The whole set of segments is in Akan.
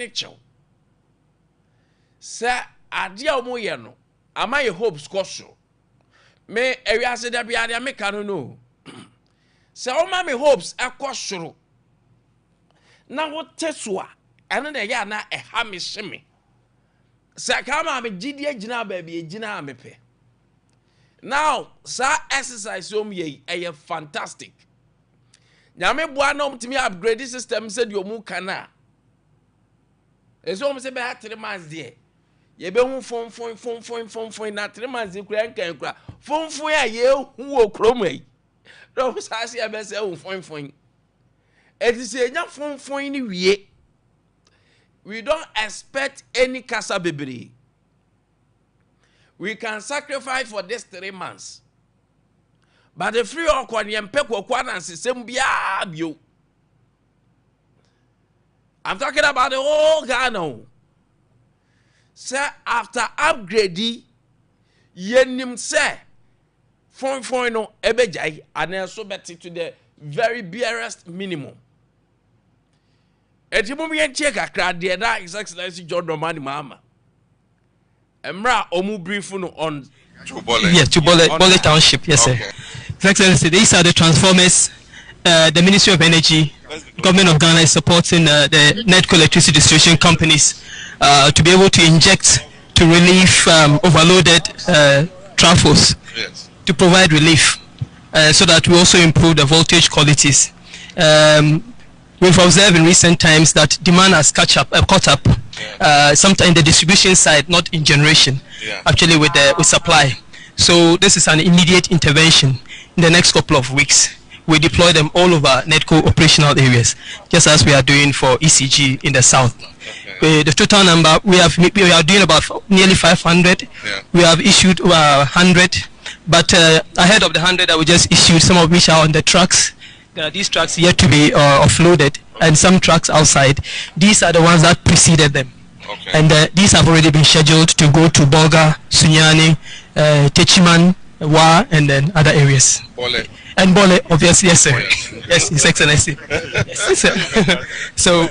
nicho. Sir, adia omoye no. Ama ye hopes koso. Me area se da bia me kanu no. Sir, oma me hopes akosoro. Na wo teswa. Eno na ya na eha me hye. Sir, kama me gidi agina ba bia agina amepe. Now, sir, exercise ye fantastic. Nyame boa na omtimi upgrade system said you mu kana. Eso say be 3 months there. Ye be hu fon na 3 months kura nkan kura. Fon a ye hu okrom yi. No say say be say hu fon. It is enya fon ni wie. We don't expect any kasa bebre. We can sacrifice for this 3 months. But the free or kwa nyempeko kwa na system bia bio. I'm talking about the whole Ghana. Sir, after upgrading, yenim say, fon no ebejai, and also better to the very barest minimum. Etimu yen check a crowd there, that is Excellency John Domani Mama. Emra omu brief on Chubole. Yes, Chubole Township, yes, okay. Sir. His Excellency, these are the transformers. The Ministry of Energy, Government of Ghana is supporting the NEDCO electricity distribution companies to be able to inject to relieve overloaded trafos, yes, to provide relief so that we also improve the voltage qualities. We've observed in recent times that demand has caught up, sometimes in the distribution side, not in generation, yeah, actually with supply. So this is an immediate intervention. In the next couple of weeks, we deploy them all over NEDCO operational areas, just as we are doing for ECG in the south. Okay. The total number, we are doing about nearly 500. Yeah. We have issued 100, but ahead of the 100 that we just issued, some of which are on the trucks. There are these trucks yet to be offloaded, and some trucks outside. These are the ones that preceded them. Okay. And these have already been scheduled to go to Bolga, Sunyani, Techiman, Wa, and then other areas. Bole. And Bole, obviously, yes, sir. Yes, His Excellency. Yes, sir. So,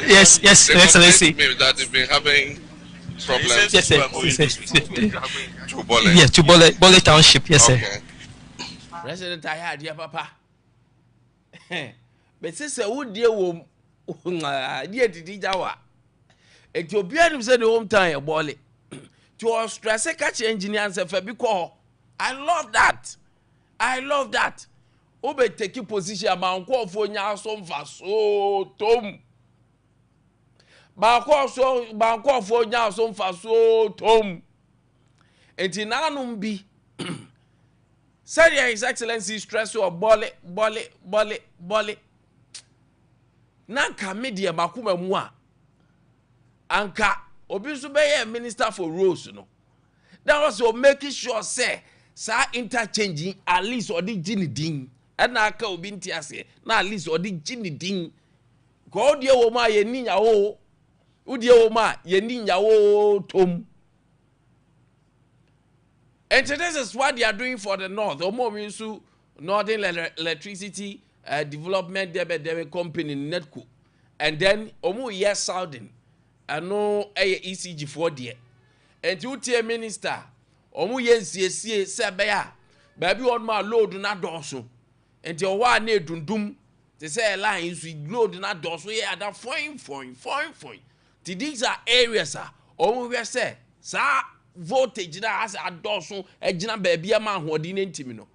yes, His Excellency. That they've been having problems. Yes, sir. Yes, to Bole Township. Yes, sir. President Ade Akye Papa. But sister, who dear wom, dear Dijawa. Ethiopian said the home time, Bole. To stress a catch engineers and Fabico. I love that. Obe take a position about for Sompa so Tom. Banko for Sompa so Tom. And Tinanum be. Said His Excellency stress or Bole. Nanka media Makuma Mwa. Anka. Obisu be minister for roads, no. That was so making sure say sa interchanging at least or the gini ding. And na ka obinti ase na at least or the gini ding. Ko die wo ma ye ni nyawo. Udie wo ma ye ni nyawo tom. And this is what they are doing for the north. Omo winsu Northern Electricity Development Debe Company NEDCO. And then omo yes Southern. I know ECG for dear. And you tell minister, omu yensie se beya. Baby on my load na doso. And your one ne dundum. They say lines we load na doso yeah that fine. These are areas omu we say sa voltage na as a doso ejina baby a man who didn't intimi no.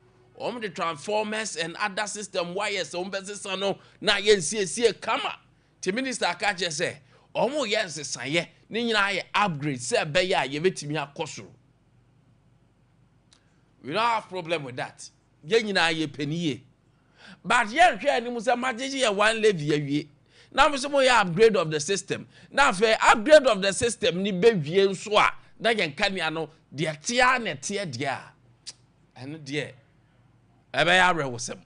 The transformers and other system wires ombese no na yensie kama. The minister catch say omo yes saye ni nyina ye upgrade say be ya ye betimi akosoro. We don't have problem with that. Ye nyina ye paniye. But ye hwe ani musa majeje ye one levy awie. Now we say mo ye upgrade of the system. Now for upgrade of the system ni be wie nso a na ye nkania no de tia na tia dia. Eno de e be ya rewosem.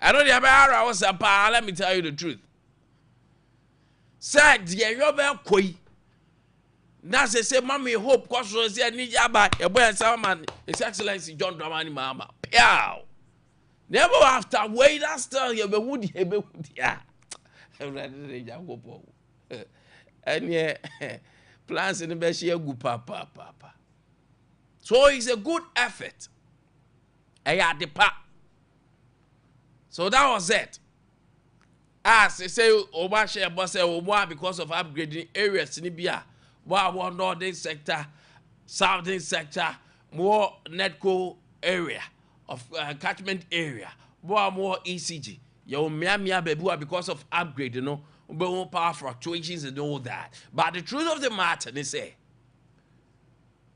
I know the be ya rewosem pa, let me tell you the truth. Said ye yoba koi. Na say mommy hope cause say ni jaba e boy say man His Excellency John Dramani Mama. Pow. Never after wait that still ye be wood ya. And plans in the best year go papa. So it's a good effort. So that was it. As they say, Obashe boss because of upgrading areas in Libya, more northern sector, southern sector, more netco area of catchment area, more ECG. Your mia because of upgrade, you know, more power fluctuations and all that. But the truth of the matter, they say,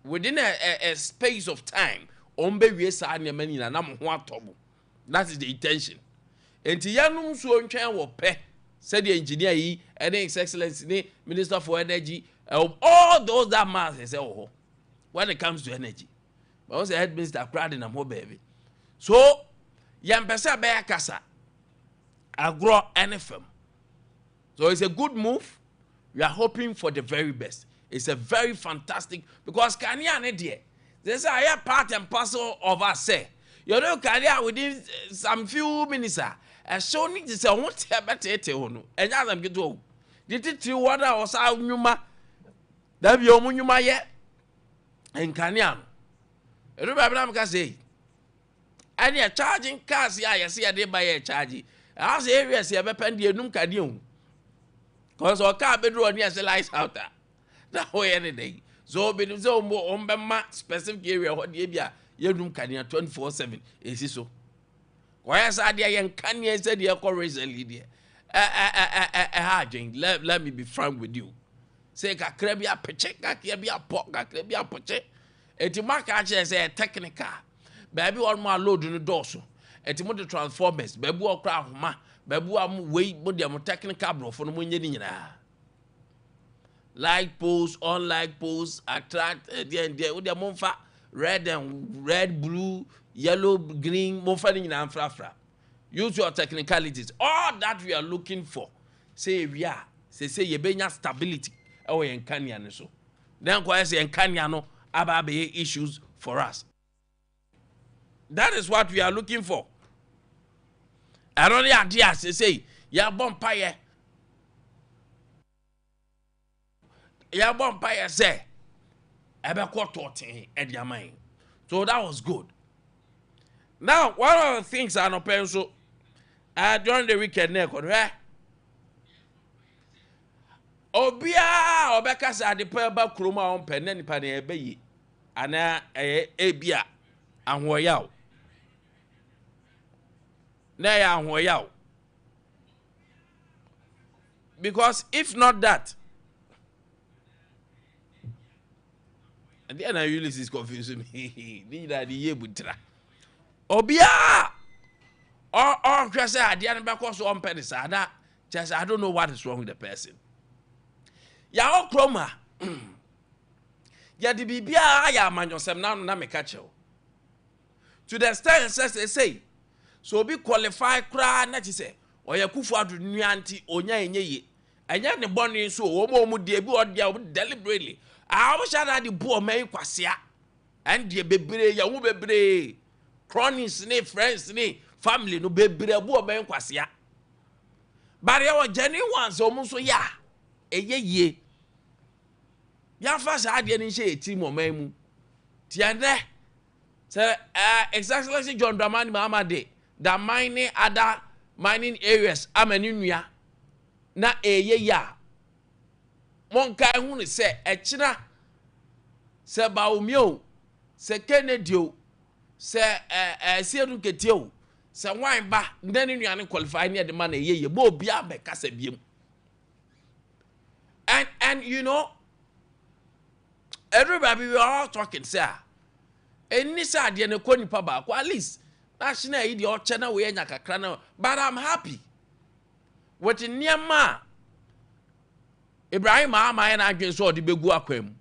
within a space of time, that is the intention. And Tianum so ntwan wo pe said the engineer yi and his excellency ni minister for energy all those that man say oh when it comes to energy. But was the head minister crowd in am ho baby. So yam pesa be akasa agro NFM. So it's a good move. We are hoping for the very best. It's a very fantastic because Kenya ne there. They say I am part and parcel of us say. You know Kenya within some few minutes so need to say what better no enya them get o did it water or sa nyuma da bi omunyuma ye enkania no everybody am ka say any charging cars ya yes ya dey buy charge as areas ya be pen de enum kade o cause o car bedro ni as lights out that way any day so be so be ma specific area ho de bia yedum kade 24/7 esi so. Why is that there? Can you say the recently there? Let me be frank with you. Say Kakrebia Peche, Kakrebia Pop, Kakrebia Poche. Et you mark actually say technical. Baby on my load in the dorsal. Et you the transformers, baby walk craft ma, baby am wait, but they are technical bro for the winning. Light posts, on light posts, attract the with the monfa, red, blue. Yellow, green, mofani na frafra. Use your technicalities. All that we are looking for. Say we are. Say you benya stability. Oh, in Kenya so. Then kwa say in Kenya no ababe issues for us. That is what we are looking for. I don't idea say ya bompire. Ya bompire say ebe kwa totin e dia man. So that was good. Now, one of the things I know pencil during the weekend, Obia Obeka said the peba kroma on pen and pane ebe ana Abia and Hoyao. Naya and Hoyao. Because if not that, and then I really is confusing me. Need that the year would try. Obia or just say I didn't back also on penny sada. Just I don't know what is wrong with the person. Ya o chroma. Ya di bibia ya manyosem na me catch you. To the extent says they say so be qualified cry na say or ya kufu adu nuanti onya enye ye. Enya ne boni so wo mu de bi o dia deliberately. I wish I had the boy man kwasea and the bebre ya wo bebre. Cronies ni friends ni family no bebre bu oben kwasea bare ya genuine ones omo so ya ye ya fa sa ade ni she eti mo man mu tiande say exactly like John Dramani Mahamade that mining other mining areas amani nua na ya monka hu ni say echina se baumio se Kennedy se sieru ketio se wan ba ndani nuane qualify near the man ye bo bia be kasa biem and you know everybody we are all talking sir any sad ye ne konipa ba at least national id o chena we nya kakra na but I'm happy with niema Ibrahim Ahama na adwen so de begu akwam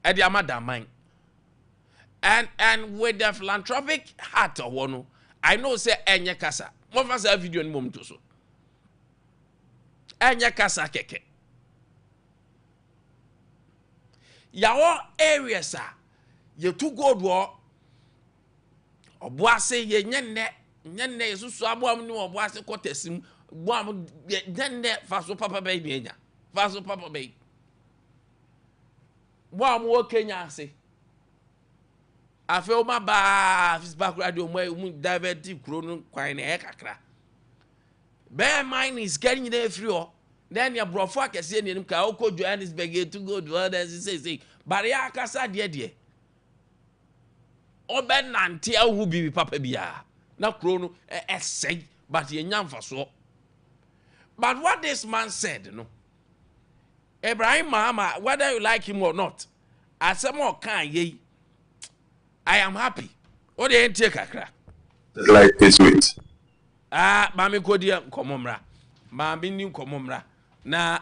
e de amada man. And with the philanthropic heart of one, I know say enye kasa. Mo fa sa video ni mom to so. Enye kasa keke. Yawo areas a ye to God wo oboase ye nyenne yesusu aboam ni oboase kotasim One then that fast papa baby. Fast papa baby. One more Kenya say. I feel my bar is back radio way diverted chrono quine ekakra. Bear mine is getting there free. Then your brofak is saying him Kaoko Johannesburg to go to others say, Baria Casa dear. O ben nantia who be papa bia. Na chrono essay, but ye nyam for so. But what this man said, no. Abraham Mama, whether you like him or not, as some more can ye. I am happy. What they ain't take a crack. Like this week. Mami Kodia Komomra. Mami New Komomra. Na,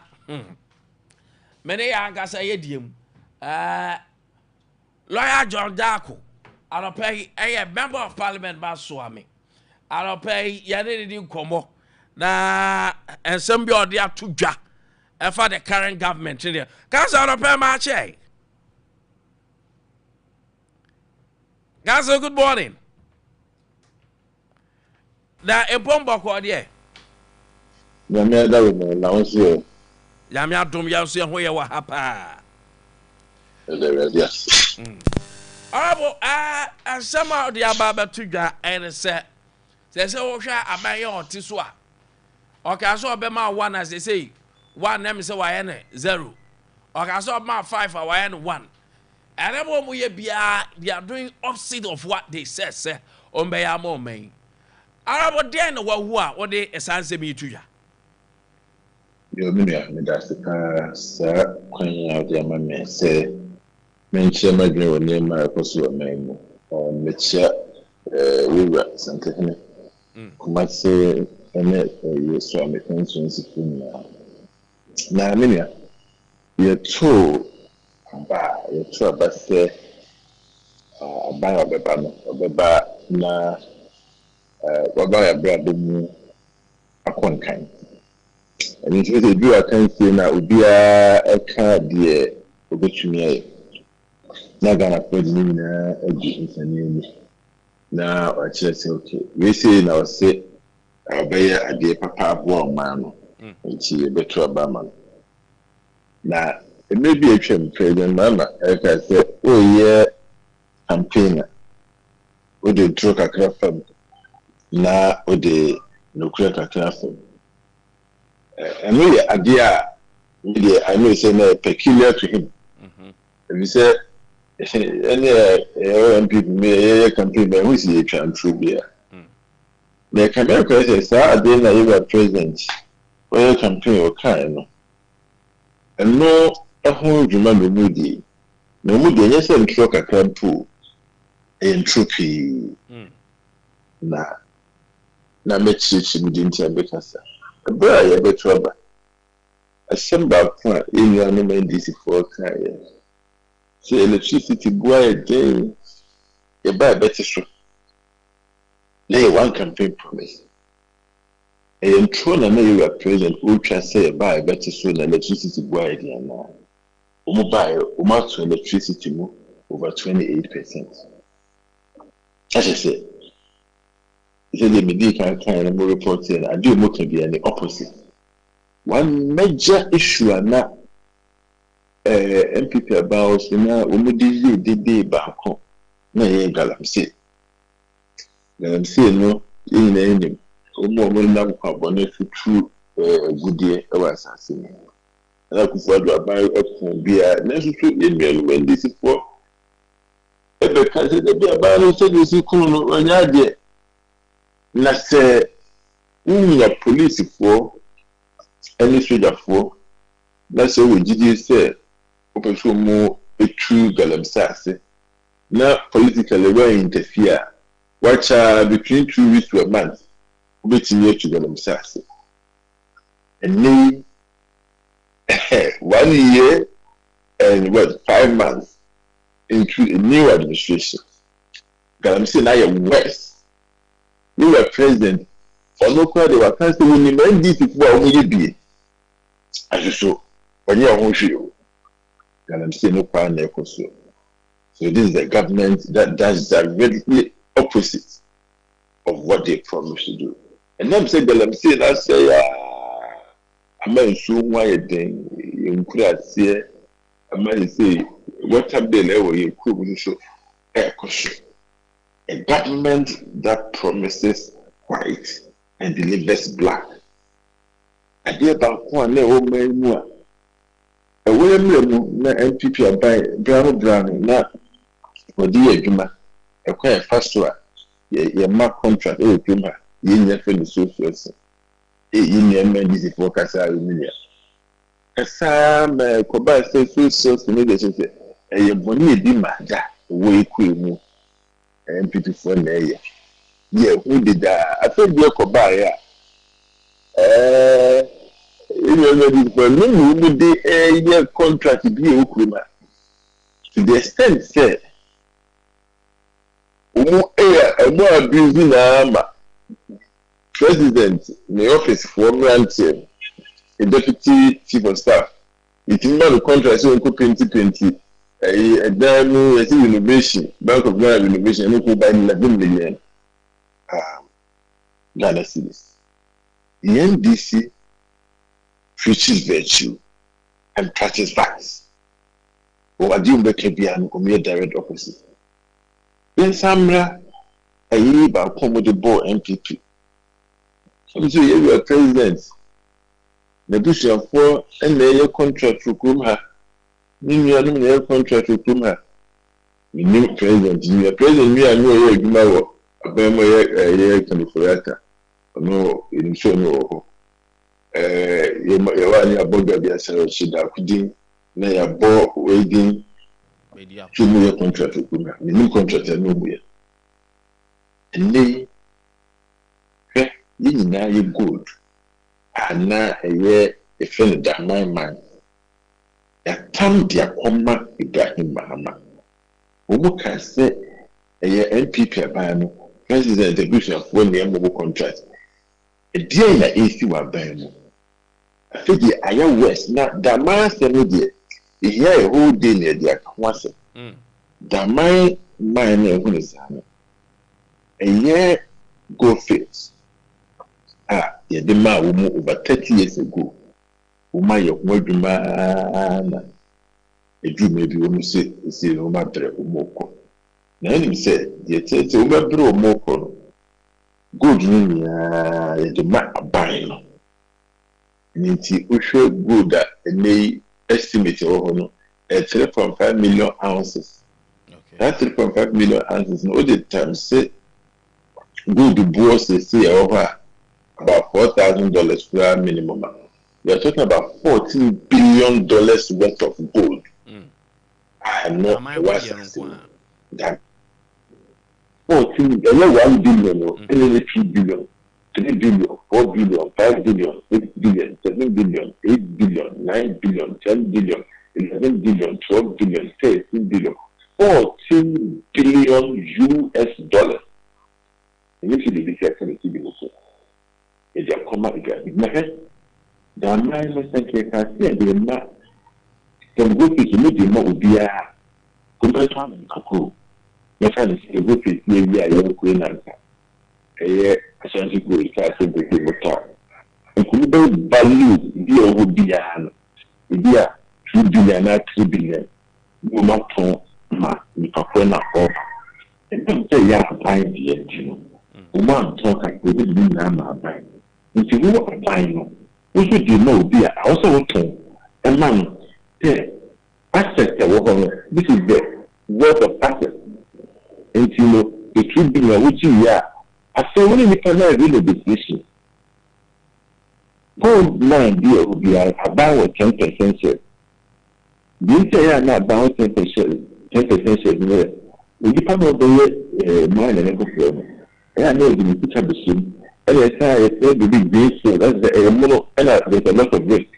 many young say idiom. Lawyer John Darko. I'll pay a member of parliament Baswami. I'll pay Yanidi Komo. Na, and some be or dear to ja. And for the current government. Can't I'll pay my check. Guys, good morning. That a bomb or dear. Yamia Dum Yasi and where what happened. Yes. And some of the Ababa Tuga and said, there's a share a mayor or Tiswa. Okay, I saw Bema 1 as they say, 1 name is a 0. Okay, I saw my 5 or 1. And they are doing opposite of what they said, sir. On by our moment. Arabo den what they essence me to ya. You mean that's the car, sir. When out your mamma say, mention my dream name, my apostle name, or Mitcha, we were something. Come say, and you saw me conscience now. Now, Minia, you're told. You try to say, buy a beba na wabaya brado a concan. And it is a do a can say now, Ubia a card, dear, which me not gonna put me in a name. Now, I just say, okay, we say now, say, I'll buy a dear papa, one man, and she a better Obama. Now, it may be a President Mama, like I said, oh yeah, campaigner. Would they drug a craft from now, would they no crack a craft from? And really, idea, I know it's peculiar to him. If you say, any people may campaign, but who's the true beer? The America says, I didn't even president, or campaign or kind. And no. Who remember Moody? No Moody, yes, and truck a crab pool. And troopy. Nah, make she didn't tell because a boy, a bit trouble. A samba point in your name and this for carriers. Say electricity boy a day. You buy better show. Lay one campaign promise. And Tron and you are present, ultra say buy better soon electricity boy again now. Mobile, to electricity over 28%. As I said, the medical kind of report saying, I do more can be the opposite. One major issue are not MPP about Umudi did back home. No, Galamsey. Galamsey, no, in the ending. Umo carbonate true good year over assassin. I could follow about a beer necessary in when this is for. Ever can't be about it, said you see, Kuno, on your idea. Let's say, a police for any soldier for. Let's say, we did say, open to more a true galamsase. Now, politically, we interfere. Watch between 2 weeks to a month, between you to galamsase. And me. 1 year and 5 months into a new administration. Galamsey now you're worse. You were president. For no crowd, they were canceling when you made this before only be. As you saw, when you are home, Galamsey no crowd there for so. So this is the government that does directly opposite of what they promised to do. And I'm saying that I'm saying I say a man so why then in class here I might say what have they level you could show a caution. A government that promises white and delivers black. I dear about one level more. A William na MPP abai brown na odi adwuma e kwa first one ye ma contract e adwuma ye nya fe ni so e ye nya this focus a million esa me ko ba say so ni de say e ye boni e di ma da wo eku emu MPP for na ye who did that I think ye ko ba ya the contract to be to the extent say abusing president in the office for the deputy chief of staff. It is not a contract so 2020 a damn innovation, Bank of Ghana innovation, and by 11 million Ghana cedis. The NDC preaches virtue and practice facts. Or I do make a direct opposite. Then Samra, a year about Commodore MPP. So you are president. The Bush of 4 and the contract to Kumha. You contract to Kumha. You new president. You are president. Me, I know you know a year California. No, in so no. You are boga be as a shida kudin na ya bo waiting to new contract to Kumha. The new contract no way. And they you know you good. And now a year a friend that my man. That time dia koma Ibrahim Mahama. Who can say a year NPP abano president the Bush of 1 year mobile contract. A dear in the AC were buying. I think I am West now. The man said, "Here a whole day near the Akwase." The man name is a year go fix. Yeah, the man who over 30 years ago. Who my young man a dream maybe when you say, no matter Moko. Now, him said, "The church over bro Moko. Good ring, the man buying. Ninti ushe good and they estimate over 3.5 million ounces. Okay. That 3.5 million ounces, no the time say good boss they say over about $4,000 per minimum. We are talking about $14 billion worth of gold. I am not that 1 billion, 3 billion, 3 billion, 4 billion, 5 billion, 6 billion, 7 billion, 8 billion, 9 billion, 10 billion, 11 billion, 12 billion, 13 billion, 14 billion US dollars. And if you did this, it's a comma again. The American Secretary can say the man can go to the meeting with the Kumbatan and Kaku. Yes, I say, go to the area, Queen Anka. A Ashanti go to the top. And could value the would be a 2 billion, 3 billion. No matter ma, you can off. And don't say, yeah, buying the engine. One talk like we didn't buying. If you are buying, we should know be also okay. And man, assets this is the worth of assets. And you know, it should be which you are. I say, when you can read the decision, gold mine deal will be about 10% share. This year, not about 10% share. We depend on the mine and everything. And I know you put up the soon. And I say, it's very big, so that's the mono, and there's a lot of risk.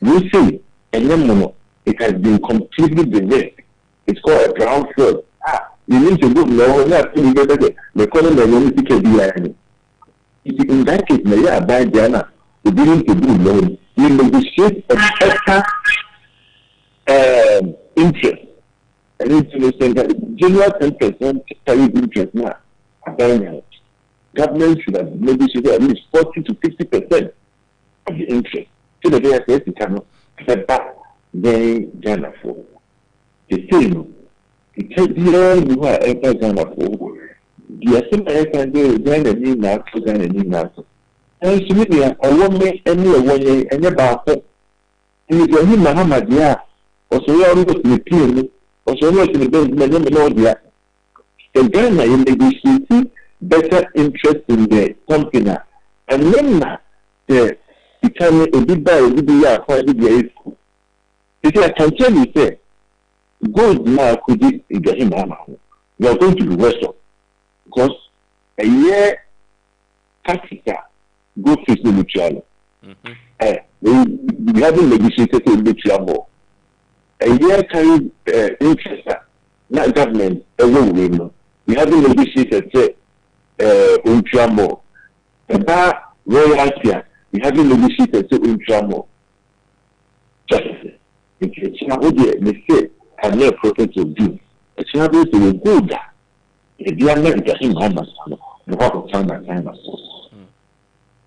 You see, and then it has been completely bereft. It's called a brownfield. You need to go low, not to get it. The column that you need to be like. In that case, may buy Diana, the beginning to do loan. You negotiate a better interest. And it's in the general 10% carry interest now. government should have negotiated at least 40 to 50% of the interest. So that they are saying, back then, Ghana for the same. It can be all ever Ghana for. The assembly can do Ghana need now to Ghana need now. And so maybe I won't make any way and about it. And if you're in Muhammad, yeah, or so you're always in the plane, or so you're in the bed, the Ghana in negotiating better interest in the company. And then the become a bit by a bit year for every year. If I can tell you, say, gold now could be Ibrahim Ahmad. You are going to be worse off. Because a year, Africa, go face the mutual. We haven't negotiated a mutual. A year carried interest, not government, a woman. We haven't negotiated mutual. About royalty, we haven't negotiated mutual. Just in case they say, I'm not a prophet of doom. It's not going to be good. If you are not Ibrahim Muhammad,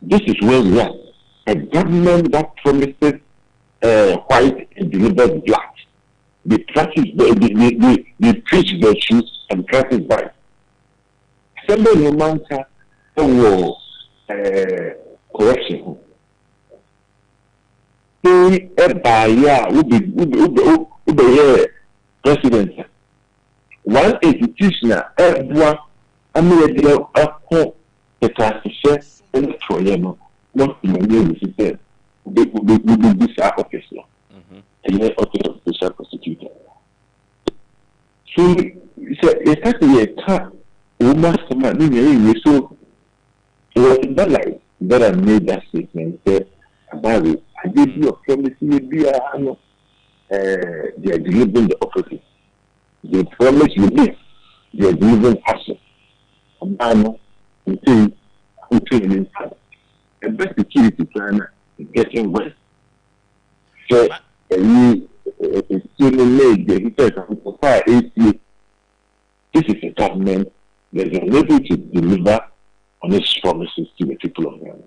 this is where we are. A government that promises white and delivers black. They practice, they preach virtue and practice vice. Somebody no matter correction. Say a buyer will be president. One institution, everyone, I mean, they are the transition in the Troyano, not in the new system. They will be this office law. And yet, also, special prosecutor. So, it's actually a car, woman, so it was not like that I made that statement. Said, about it, I gave you a promise, maybe they are delivering the opposite. They promise you this, they are delivering action. And until the best security plan is getting worse. So, it's still made the fire 8 years. This is a government that is unable to deliver on its promises to the people of Ghana.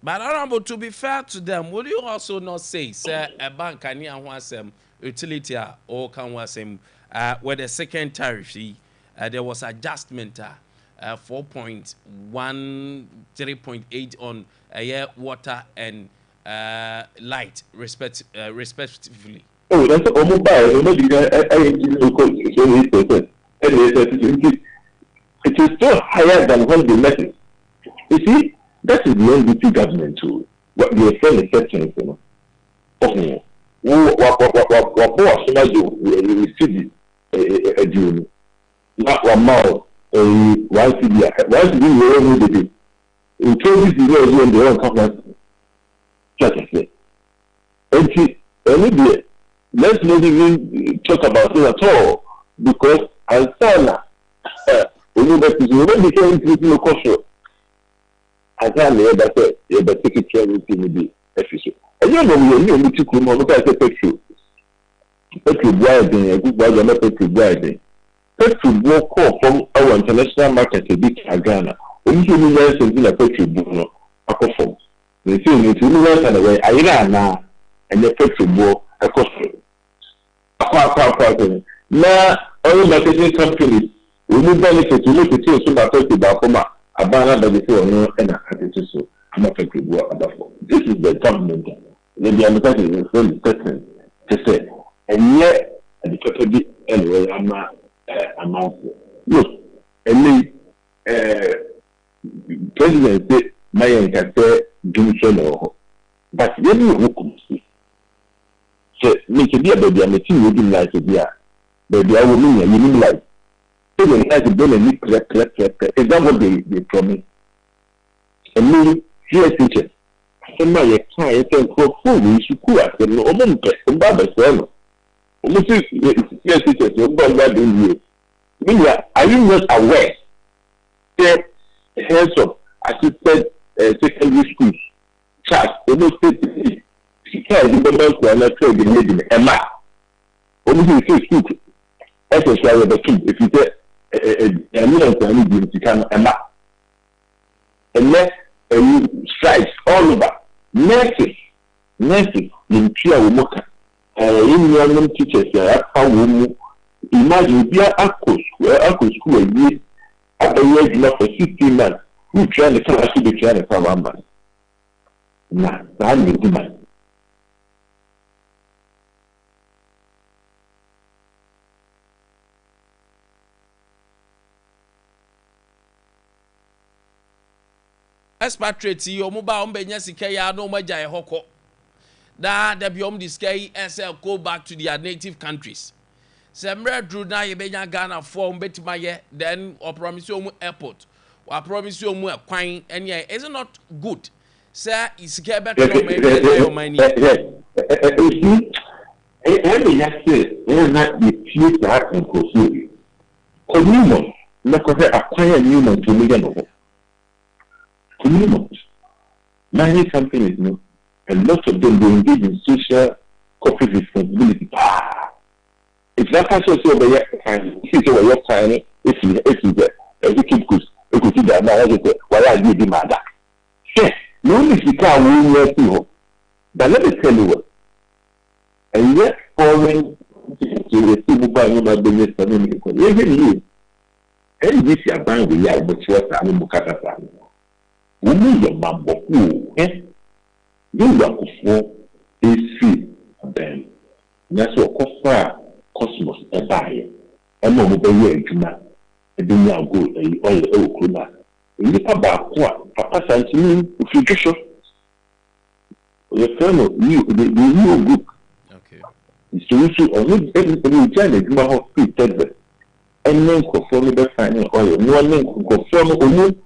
But Honorable, to be fair to them, would you also not say, sir, a bank can have utility or can was with the second tariff, there was adjustment 4.1, 3.8 on water and light, respectively. Oh, that's a mobile. It is still higher than when they met it. You see, that is the NDP government too. What they are saying is certain, you know. Okay. We see a deal. Not one mile. One city, we all need it. In 20 years, when they all come back, just as say. And let's not even talk about it at all, because Alsana, when we became to caution, as I know that the secretary will be efficient. And you know, we only took him on the petrol. Petrol driving, a good brother, not petrol driving. Petrol will call from our international market to be Ghana. Only you guys in a petrol book, a coffin. They say, if you guys are away, I now, and the petrol book, a coffin. Now, all marketing companies will benefit to look at you so that people a banner that they say, and I so. I'm not going to go about this is the government. The American is very certain to say, and yet, the property anyway, I'm not. Look, and President said, my can say, do but then you see. So, make a deal, baby, I'm a team wouldn't like a dear. Baby, I will mean a living life. So, they like to build a new correct. Is that what they promise? And me, here, teacher. Somebody can't go full, you could have said, no, I'm not Baba Sano. Almost yes, teacher, so God in you. Meanwhile, are you not aware that heads of assisted secondary schools charge almost 50? She can't do the one that trade the lady Emma. Almost in school. That's a shower of the two. If you say a million to any you can Emma. and let strikes all over. Nurses, in Pia Womoka, in young teachers, imagine we are Akko school a year at a year for 15 months. Who trying to come to be trying to come 1 month? Nah, I'm in demand. Expatriates, your mobile Benya Sikaya, no Maja Hoko. That the Biom Discay SL go back to their native countries. Semra drew na Benya Ghana for Betmaye, then or promise you airport, or promise you more quine, and yeah, is it not good? Sir, is better from your money. Every year, not the future and consume. Communion, not acquire Newman to million. Communion. Many companies, no, a lot of them will engage in social corporate responsibility. If that person says over your time, if you keep good, you could see that now, why are you demanding? Yes, no, if you can't win your but let me tell you what. And yet, foreign to receive by human beings, even you, and this is a band we are, but you are a Mukata family. We need your mambo, eh? You work for a free them. That's what Cosmos a buyer. And no, the year, Juma, and then now go all the old Kuna. You about what? Papa sent me if you just show. The fellow, you group. Okay. So you should only everything China, you might have to tell them. And then conform the final oil. No one conform only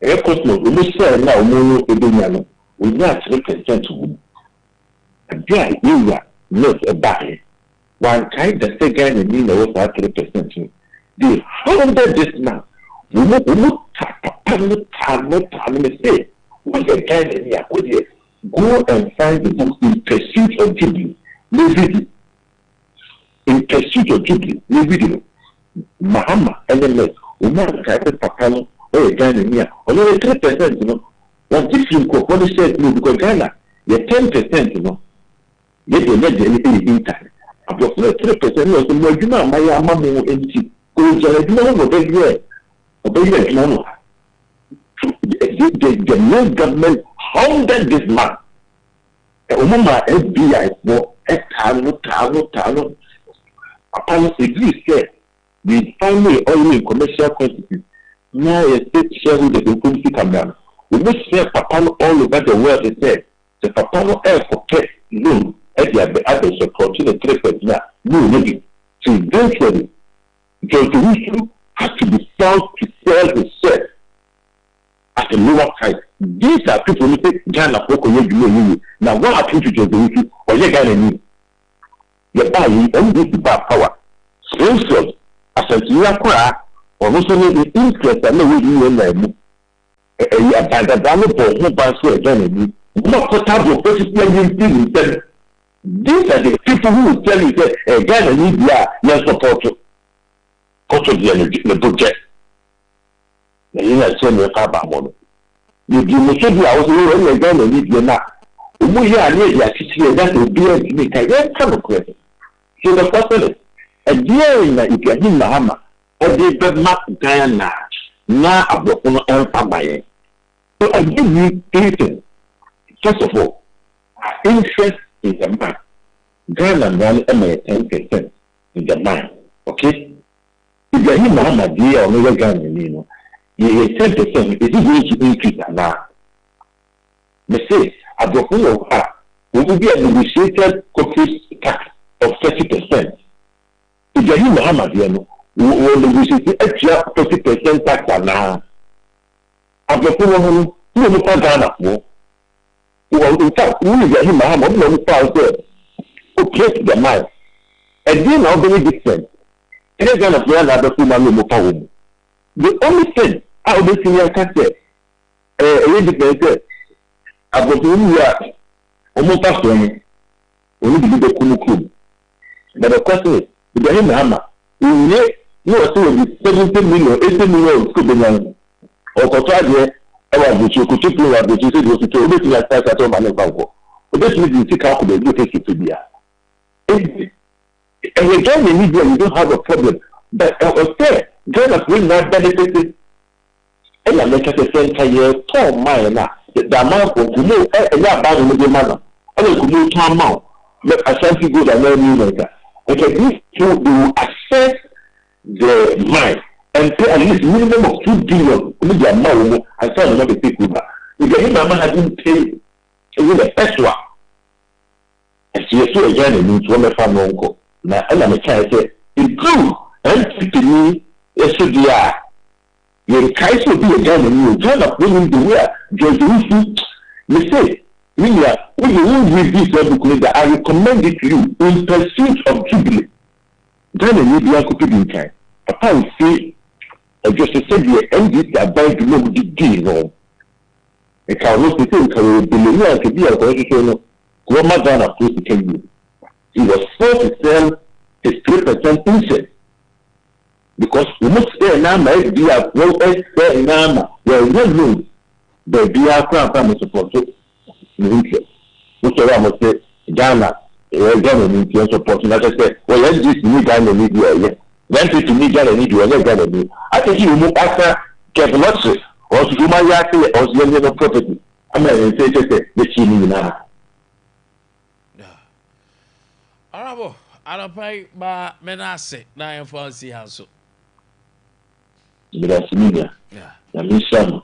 a Cosmos. We must say now, no, we not represent to whom. And there you are not a buyer. One kind of second and mean was 3%. They hounded this man. We look time say, what the guy in here, go and find the book in pursuit of Jubilee. In pursuit of Jubilee, Mahama, LMS, Umar, Papano, or a guy in here, only 3%, you know. What different what he said, no, because Ghana, you're 10%, you know. Yet they let anything in time. About 3%, no, so you know, my mamma empty. Go to the new government hounded this man. Umama FBI for a tano. Upon agree said the family oil in commercial quantities. Now a state shareholder will come to come down. We must share Papano all over the world. They said the Papano air for pet loan at the other support to the 3% now. No, so eventually, George Wishu has to be found to sell his share at a lower price. These are people who say Ghana for now. What happened to George Wishu or your Ghana need? You're buying only to buy power. Sponsors, as a Tirakura, or also the interest and the way you and these are the people who will tell you that Ghana needs your support to the budget. You know, send your car back on. You must be out of Ghana needs your now. We are near the city that will be a make a come across. So the person is a dear in the Ibrahim Mahama, or the Mark Guyana, now about one empire. So I give you anything. First of all, interest in the mind. Ghana money 10% in the mind. Okay? If you are Muhammad or no Ghana, you know, 10% is going to increase now. They say, at the point of her, we will be a negotiated corporate tax of 30%. If you are Muhammad, you know, we will negotiate extra 30% tax now. At the point of who will Ghana for? In fact, we will get him a hammer, no power there. Okay, the mind. And then now very different. It is going to be another woman no power. The only thing I will see here can say, about whom we are almost after me, only to the Kunu. But the question is, with the hammer, we will 70 million, 80 million, or contract I was to put what the city was to look at that at all my uncle. But this is the car the location to be. And again, in India, you don't have a problem. But I was there, Ghana will not benefit. And I make a center here, tall mine now. The amount of you know, and that bad in the manner. I don't know to amount. But I can't see good and learn later. Okay, these two will access the mine and pay at least minimum of 2 billion. Maybe a more and some of the people. If the Mama hasn't paid, even the first one. And she is so again, it means one of our uncle. Now, I'm a child, improve and keep me, SDR. Your Kaiser will be again, and you turn up willing to wear George Rufu. You say, Milia, when you will read this book, I recommend it to you in pursuit of Jubilee. Then a media could be in time. Papa will say, I just said, you ended that by the love of the deal. A car was the thing, to be a politician. Grandma Ghana, please to tell you. He was forced to sell his 3% interest. Because we must say, now, my dear, well, say, now, there is no room. The dear family support interest. Which I must say, Ghana, Ghana needs support. And as I said, well, let's just need Ghana need you. Then to need Ghana need you, and Ghana need. I think you move after Kevin Lottery, or to do my yard, or the property. I mean, say, the chimney now. Arabo, Arapai, ba Menase, na fancy house. Yeah. I mean, some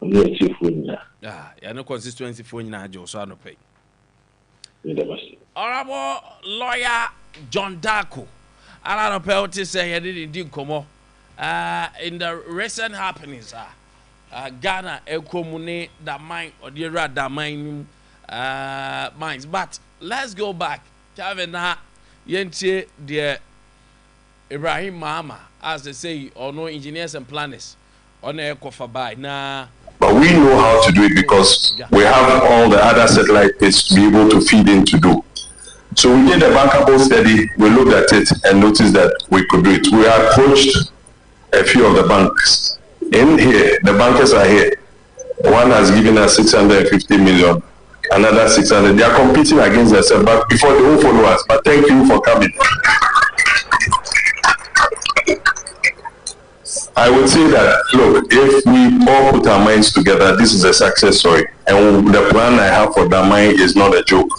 of your chief winner. Yeah, no consistency for you, so I don't pay. Arabo lawyer John Darko. Arapai, to say, I didn't come in the recent happenings. Ghana, Ekomune, that mine, or the that mine mines. But let's go back. Chavena Yenche the Ibrahim Mahama, as they say, or no engineers and planners on air Kofabai. Nah. But we know how to do it because we have all the other satellite pits to be able to feed in to do. So we did a bankable study, we looked at it and noticed that we could do it. We approached a few of the banks. In here, the bankers are here. One has given us 650 million. Another 600. They are competing against themselves, but before they won't follow us. But thank you for coming. I would say that, look, if we all put our minds together, this is a success story. And the plan I have for Damai is not a joke.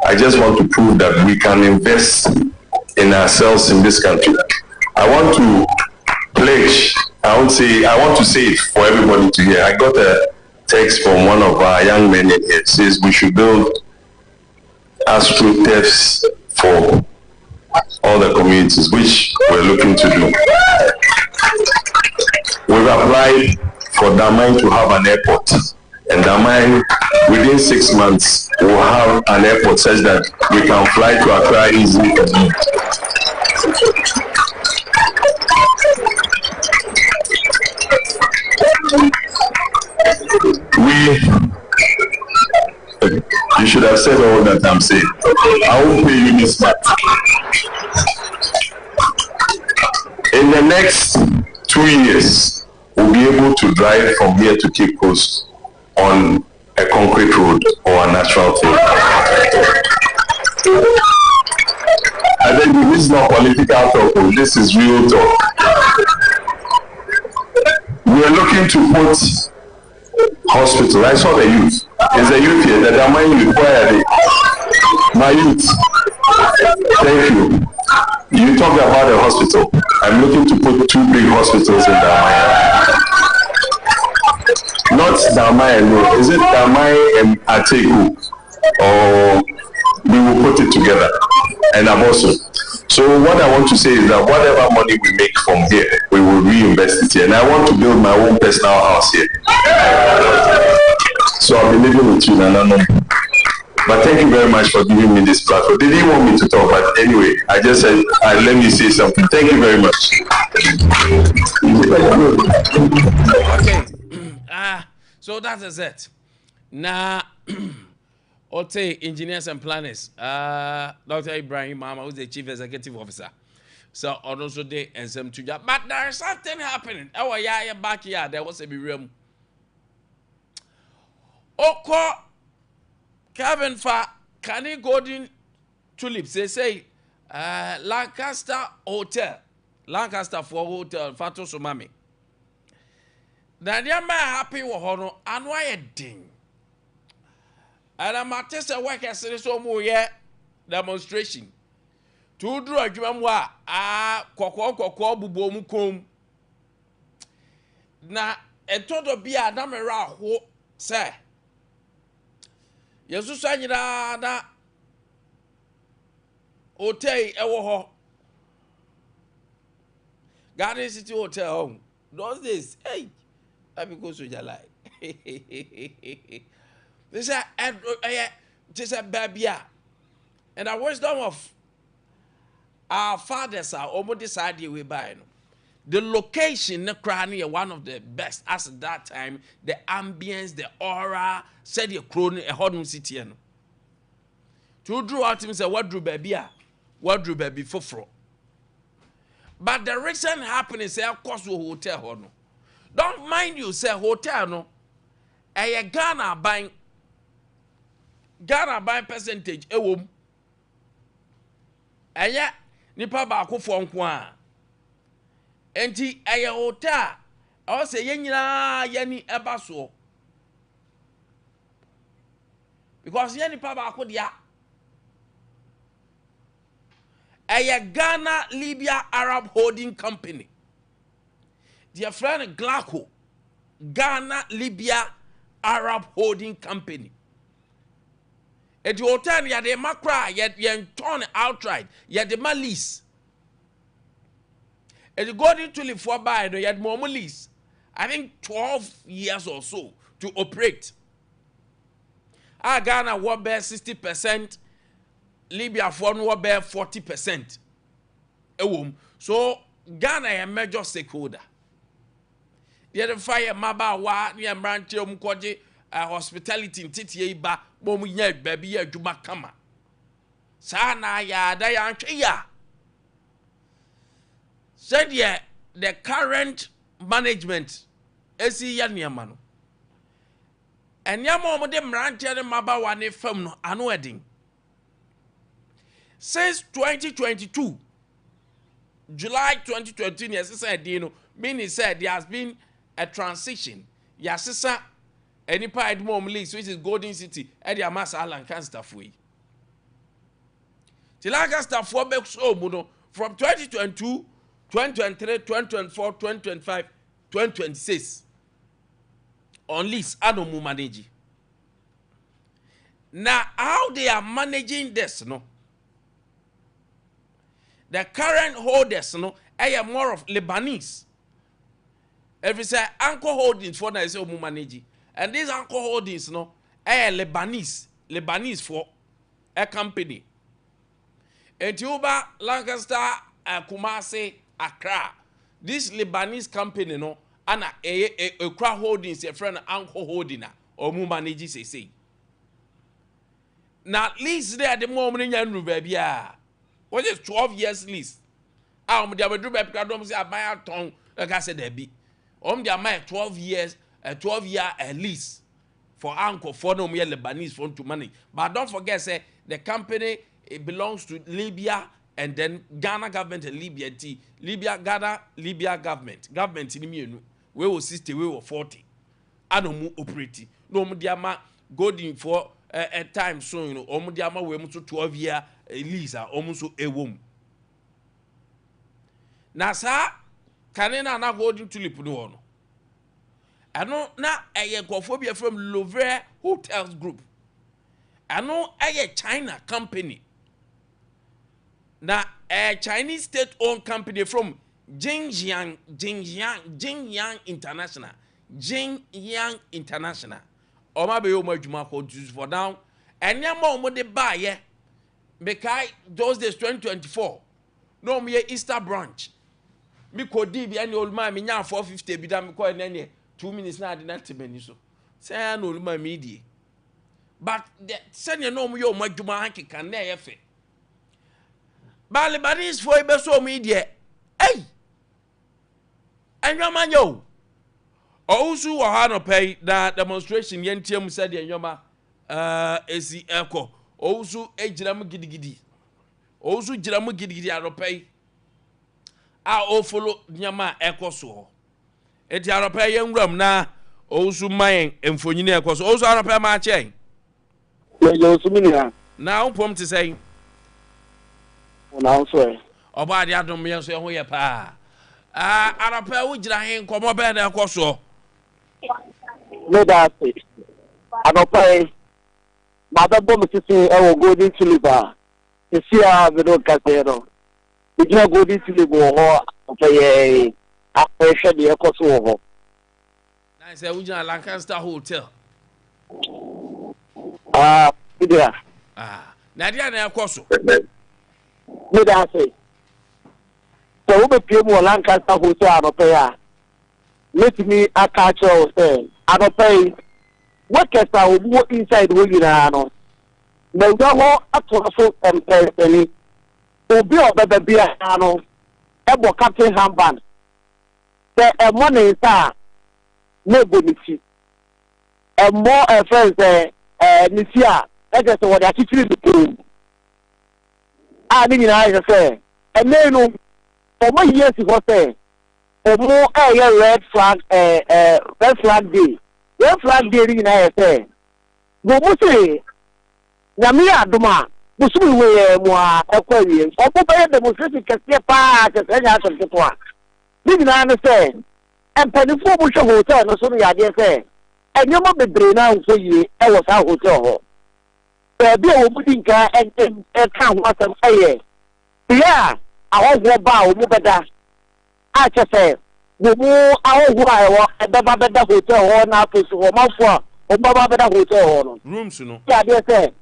I just want to prove that we can invest in ourselves in this country. I want to pledge. I want to say it for everybody to hear. I got a text from one of our young men in here. It says we should build astroturfs for all the communities, which we're looking to do. We've applied for Damai to have an airport, and Damai, within 6 months, will have an airport such that we can fly to Accra easily. You should have said all that I'm saying. I won't pay you this much. In the next 2 years, we'll be able to drive from here to Cape Coast on a concrete road or a natural thing. I think this is not political talk, this is real talk. We are looking to put hospital. I saw the youth. There's a youth here that am I required. My youth. Thank you. You talked about the hospital. I'm looking to put 2 big hospitals in Damai. Not Damai alone. Is it Damai and Ategu? Or we will put it together. And Aboso. So what I want to say is that whatever money we make from here, we will reinvest it here. And I want to build my own personal house here. So I'll be living with you, Nana. But thank you very much for giving me this platform. They didn't want me to talk, but anyway, I just said, let me say something. Thank you very much. Okay. So that is it. Now, Ote engineers and planners, Dr. Ibrahim Mahama, who's the chief executive officer. So also they and some to job. But there is something happening. Oh yeah, backyard there was a room. Oko Kevin fa Kani Golden Tulips, they say Lancaster Hotel, Lancaster for Hotel, Fatu Sumami. Na nneɛma happy wɔ hɔ no ano ayɛ den. And I'm at test a work as so more demonstration. To draw a drum wa koko bubo mu kom. Na etodo bia na mera ho say. Yesu sanyira na hotel ewo ho. Garden City Hotel home. Those days, hey, I be go so jalai. This is a baby, and the wisdom of our fathers are almost decided we buy. The location, the cranny, one of the best as at that time. The ambience, the aura, said your crony a hot city. To draw out him say what drew baby, for. But the recent happening say of course we hotel no. Don't mind you say hotel no. A Ghana buying percentage ewom. Aya nipa ba ko fo nko a. Enti aya hotel I say yen nyina yani eba so. Because yen nipa ba ko dia. A Ghana Libya Arab Holding Company. Dear friend Glaco, Ghana Libya Arab Holding Company. At the hotel, ya de macra, yet turn outright, yet the lease. At the golden tulip for buy, you had more lease. I think 12 years or so to operate. Our Ghana will bear 60%. Libya for no bear 40%. So Ghana a major stakeholder. The other fire maba wa near branch mukwaje hospitality in TTA ba bomu nya baby ya juma kama. Sana ya da ya ya. Said yeah, the current management esi ya niama no. Enyama omo de mranche de maba wa ne fam no ano edin. Since 2022, July 2020, yes, meaning said there has been a transition. Yes, sir. Any part more lease, which is Golden City, and the Amasa Lancaster Fui. The Lancaster for from 2022, 2023, 2024, 2025, 2026. On lease, Anomu manage. Now, how they are managing this, no? The current holders, no, are more of Lebanese. If you say Anchor Holdings for na say manage, and these Anchor Holdings, no, are Lebanese for a company. Ethiopia, Lancaster, Kumasi, Accra. This Lebanese company, no, and a crowd holdings, a friend Anchor Holding, or manage say. Now, at least there the moment in baby. What is 12 years lease? I'm the do back say I buy a tongue, like I said, there be. They my 12 years, a 12-year lease for Uncle for no mere Lebanese fund to money. But don't forget, say the company it belongs to Libya and then Ghana government and Libya, Ghana, Libya government. Government in me, we were 60, we were 40. I don't move operating. No, Diama going for a time soon, you know, Diama we must 12-year. Elisa almost a womb. Nasa Canena na holding tulip no. I know na a gophobia from Louvre Hotels Group. I know a China company. Na a Chinese state-owned company from Jingyang International. Jingyang International. Oma be omo juma ko for now. Enya mo mo de buy ye. Mekai those days 2024 no me Easter branch me kodi bi any old man me nya 450 bi da me ko na 2 minutes na de na temani so say na old man me die but the senior no me yo madwuma hankeka na ye fe ba Lebanese for be so me die hey anwa man yo Ousu wa ha no pay na demonstration yentiam said de nyoma esi eko. Ousu egiram gidigidi. Ousu giram gidigidi aropay. A o follow nyama eko so. Eti aropay yenwram na ousu mayen emfonyini eko so. Ousu aropay ma chen. Ousu minia. Na upom te say. Na so Oba de adom yen so ho ye pa. Aropay wo gira hen komo be na eko so. No, that's it. I don't pay. Mother bomb to say, I will go into liver. You see, I have no casero. If you go into liver, okay, I pressure the echo so. I say, we are Lancaster Hotel. Yeah. Nadia, na koso. No, that's it. So, we pay more Lancaster Hotel, I don't pay. Let me a catch you say, I don't pay. What can I go inside the window? The door up to the foot and penny. Will be over the beer, Ano. Ebo Captain Hamban. There are money is that nobody see. And more friends there, Nisia, that is what I teach you to do. I mean, I say, and then for my years, it was say. More red flag day. Red flag day in say. Go say Namia Duma, Busu way more Aquarius. Or pay demonstration can see a part as any other to didn't understand. And Pennyford Bush Hotel, no sooner I say. And you must be brain out for you, I was our hotel. There be a wooden car and count what I'm saying. Yeah, I was about Mubada. I just say, we move our while at the Babada Hotel or now to Somafua or Babada Hotel. Rooms, you know. Yeah, they say.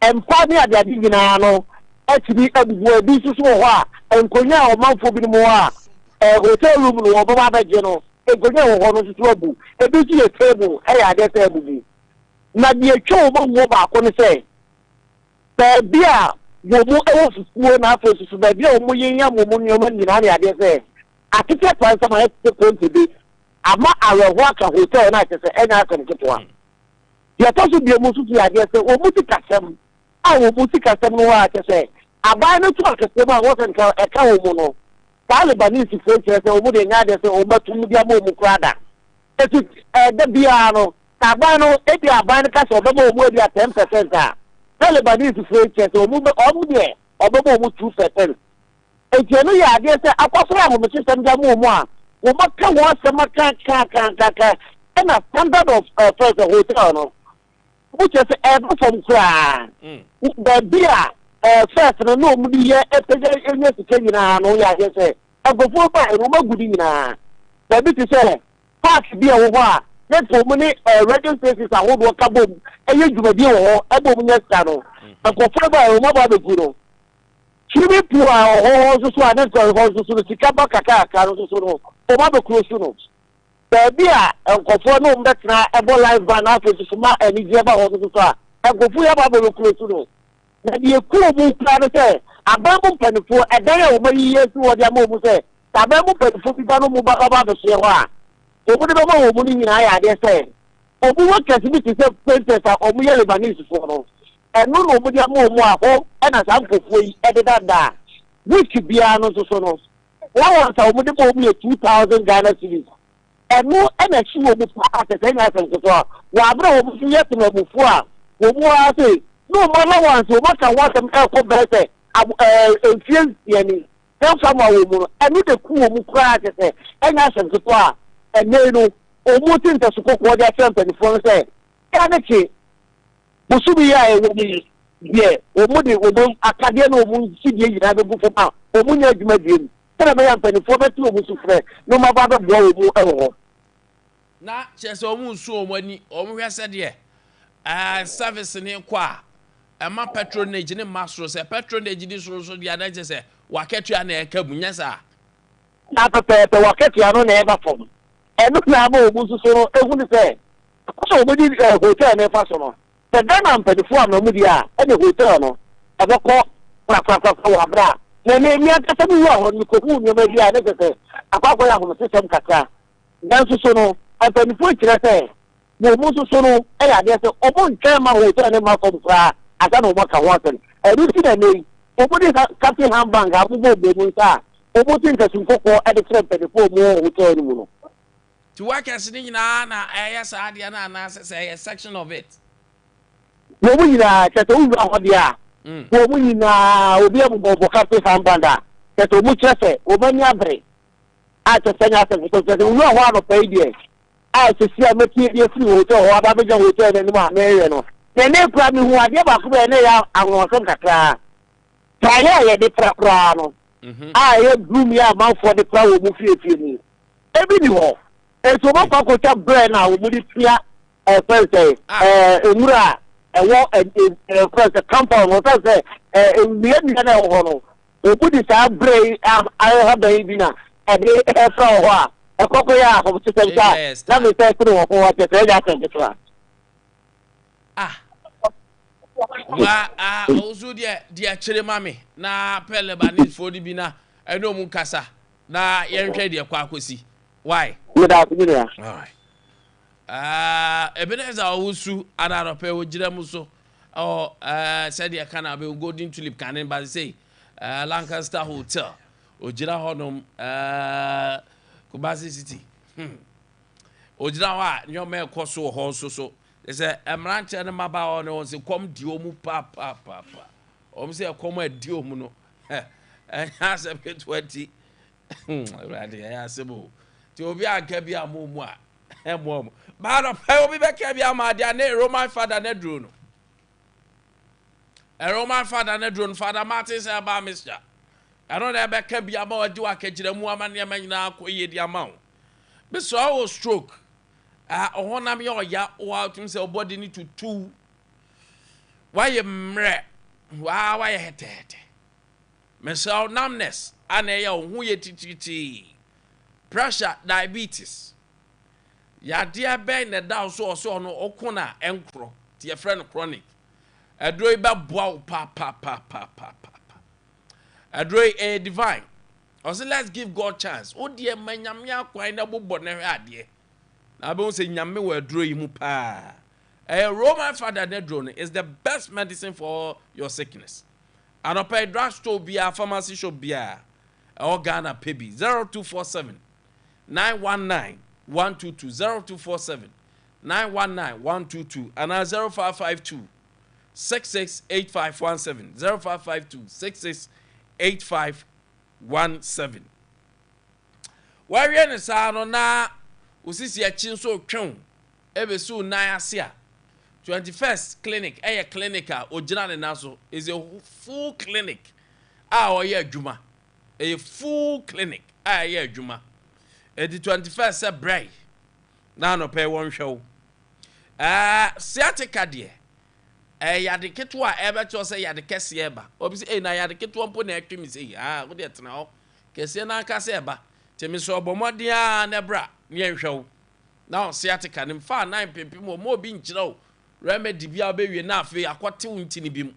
And finally, I didn't know. Actually, this is what and Konya or Mount Fobinoa, a hotel room or Baba General, a Konya or one trouble, a busy table, I dare table. Not be a show one more back on the say. There be a you move over to school now for the deal, Muyan, I dare say. I think that's why some of the point to be. I'm not a work a hotel and I say, and I can get one. You are supposed to be a Musuki, I guess, or Musikasam. I will Musikasam, no, I say. I buy no truck, a summer wasn't a cow mono. Talibanese French, or would another say, or but to Mudiamo Mukrada. It is the Biano, Tabano, Eddie, I buy the castle, the more than 10%. Talibanese French, or Muba Omude, or Bobo 2%. And you know, I guess I was wrong with the system. What can was the Maca and a standard of first hotel, which is ever from cry. The beer, first, and no media, and I guess I go for by Roma Gudina. The bit is a park beer over. That's for many radio stations I won't walk above, and you do a deal above Nestano. I go for by Roma Babuno. Chimi poor horses who are not horses to the Chicaba Kaka, Carlos, or Mother Crusoe. There be a conform that's not a ball life van after to Suma and Ijaba horses. I go for Mother Crusoe. Maybe a cool move plan to say, a bamboo penny for a day over years to what your mom say. A bamboo penny for people who move about the Sierra. So whatever more money in I dare say. Or what can be to say princess or mere Lebanese for us. And no nobody more home and as uncle free edited that. Which be an also sonos. One was a more 2,000 Ghana cities. And no energy will be part of the same as the door. Wabra will be yet to know before. I say, no more ones who must have want them for better. Influence any. Tell someone woman and with the cool cry to say, and ask them to fly. And they know, or more things to support what they sent and for say. Energy. Musubiya ewobi ye omudi obon akade na omun sidie yina be bu foma omunya adwuma diem tena be yan panifo be tu omusu frɛ no ma ba be bo omu ewo na chese omun su omani omu hwese de service ne kwa ma patronage ne masro se patronage di so dia na chese waketua na ekabunya sa na pepe waketua no na eba fom enu na ba omusu so ehu ni se so omudi hotel na fa so no the Ghana Pedifor no media, and the hotel no, as a call, Wabra. Then me at the same one, you could move your media, and say, a papa of the system Kaka. That's so no, apanifo kyerɛ sɛ wo mu so no ɛyɛ adeɛ sɛ ɔmo ntwɛn ma hotel ne ma fɔm koraa asa na ɔmo ka ho asɛm ɛno ti na nei ɔmo de captain handbank abobɔ ɔmo nsa a ɔmo ti nkasum kɔkɔɔ ɛde kyerɛ mpanifo ɔmo hotel no mu no to work as ni nyinaa na ɛyɛ saa adeɛ na anaasɛ sɛ ɛyɛ section of it wo mu nyinaa kyɛ sɛ wowura hɔ deɛ a wo mu nyinaa obi abobɔ captain handbank a kyɛ sɛ ɔmo kyerɛ sɛ ɔmanya abere a kyɛ sɛ nya asɛm kyɛ sɛ wowura hɔ anɔpa yi deɛ a sisi a meti e free hotel ho aba beja hotel na nima na ewe no na ne kura mi hu ade ba ko be na ya awon kakra ta ye de pra no a ye bloom ya manfo de pra wo mu fie ni e bi ni ho e so ba ko cha brain na wo mu di tia first emura e wo first compound wo first mi ni na wo no o ku di sa brain a ha ba bi na e de e fra ho a ekoko ya ko tete ta na me say kuru wo wa tete ja kan tete wa ozu dia kyere mame na pele ba ni fo di bi na eno mu kasa na ye nhwe de kwa akosi why me da ku ni ya Ebenezer Owusu anarope ogira mu so said ya kana be golden tulip kanin ba say Lancaster Hotel ogira honom Kubasi City. Ojira wa nyome ekoso ho so. Say emranche ne maba o ne won se kom di omu pa. Om se kom adi omu no. Enya se 20. Radi ya sebo. Ti obi aka bi amomu a. Emo. Ba no pe obi be ka bi amade na Roman father na duro no. A Roman father na duro no Father Martin say ba Mr. I don't ever can be about do a catch the woman yamina koye di amount. But so I was stroke. On am your ya or out himself body need to two. Why you mre? Why you hete? Myself numbness and a who ye titi. Pressure, diabetes. Ya dear ben the down so no okuna encro. To your friend chronic. A droiba bow pa. Adroy a divine. Also, let's give God chance. Oh dear, my nyamia kwai na bobo na adie. Na be say nyame we adroy mu pa. A Roman father nedrone is the best medicine for your sickness. And up a drugstore be a pharmacy shop be a Ghana pebi 0247 919 122 0247 919 122 and 0552 668517 0552 668517. Where is our na usisi a chinso twon ebe so na ase 21st clinic clinical original naso is a full clinic oye adwuma a full clinic oye adwuma e the 21st say bray na no pay one show sciatica de yade ketwa ebe cho say yade kese eba obi say na yade ketwa mpo na atwemi say wo de tena ho kese na aka say eba temi so obomode a na bra ne nhwew na sciatica ne mfa 9 pempem mo bi nkyira o remedy bia bewie na afi akote untini bim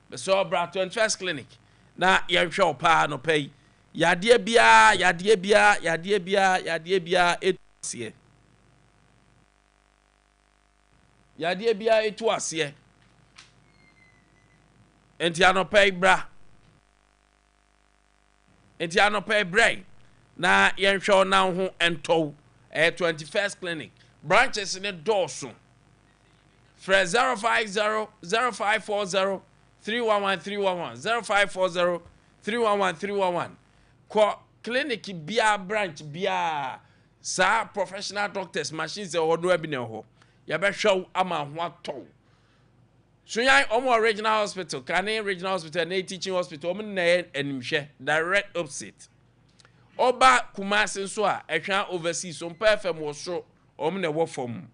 be so bra 21st clinic na yenhwe pa no pay yade bia etuasie yade bia etuasie enti anopay bra enti anopay brain na yenhwe na ho ento 21st clinic branches in the dorso Fred 050 0540 311 0540 311 Ko clinic bia branch bia sa professional doctors machines e hodo abine ho ya be hwew ama ho ato Sunyan omo regional hospital Kane regional hospital na teaching hospital omo na animhwe direct opposite Oba Kumasi nso a ehwa overseas Sompa FM wo so omo na wo fom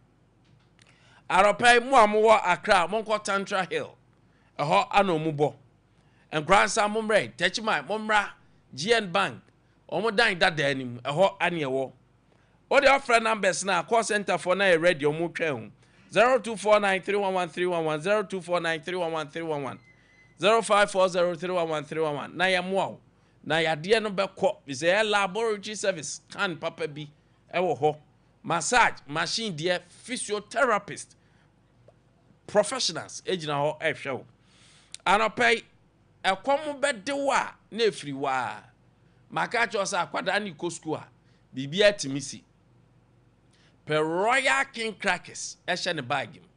Aropai mu amwo Accra monko Tantra Hill eho anomubo enkransa momre techman momra GN Bank omo dan dada anim eho anewo o de offer numbers na call center for na ready omo twen 0249311311 0249311311 0540311311 na yamwo na yade no bekọ is a laboratory service kan papa bi ewo ho massage machine dear physiotherapist professionals ejina ho ehwe wo anopay ekomo bede wa na efiri wa maka cho sa akwada ni ko school a bibia timisi per Royal King Crackers ehye ne bag mu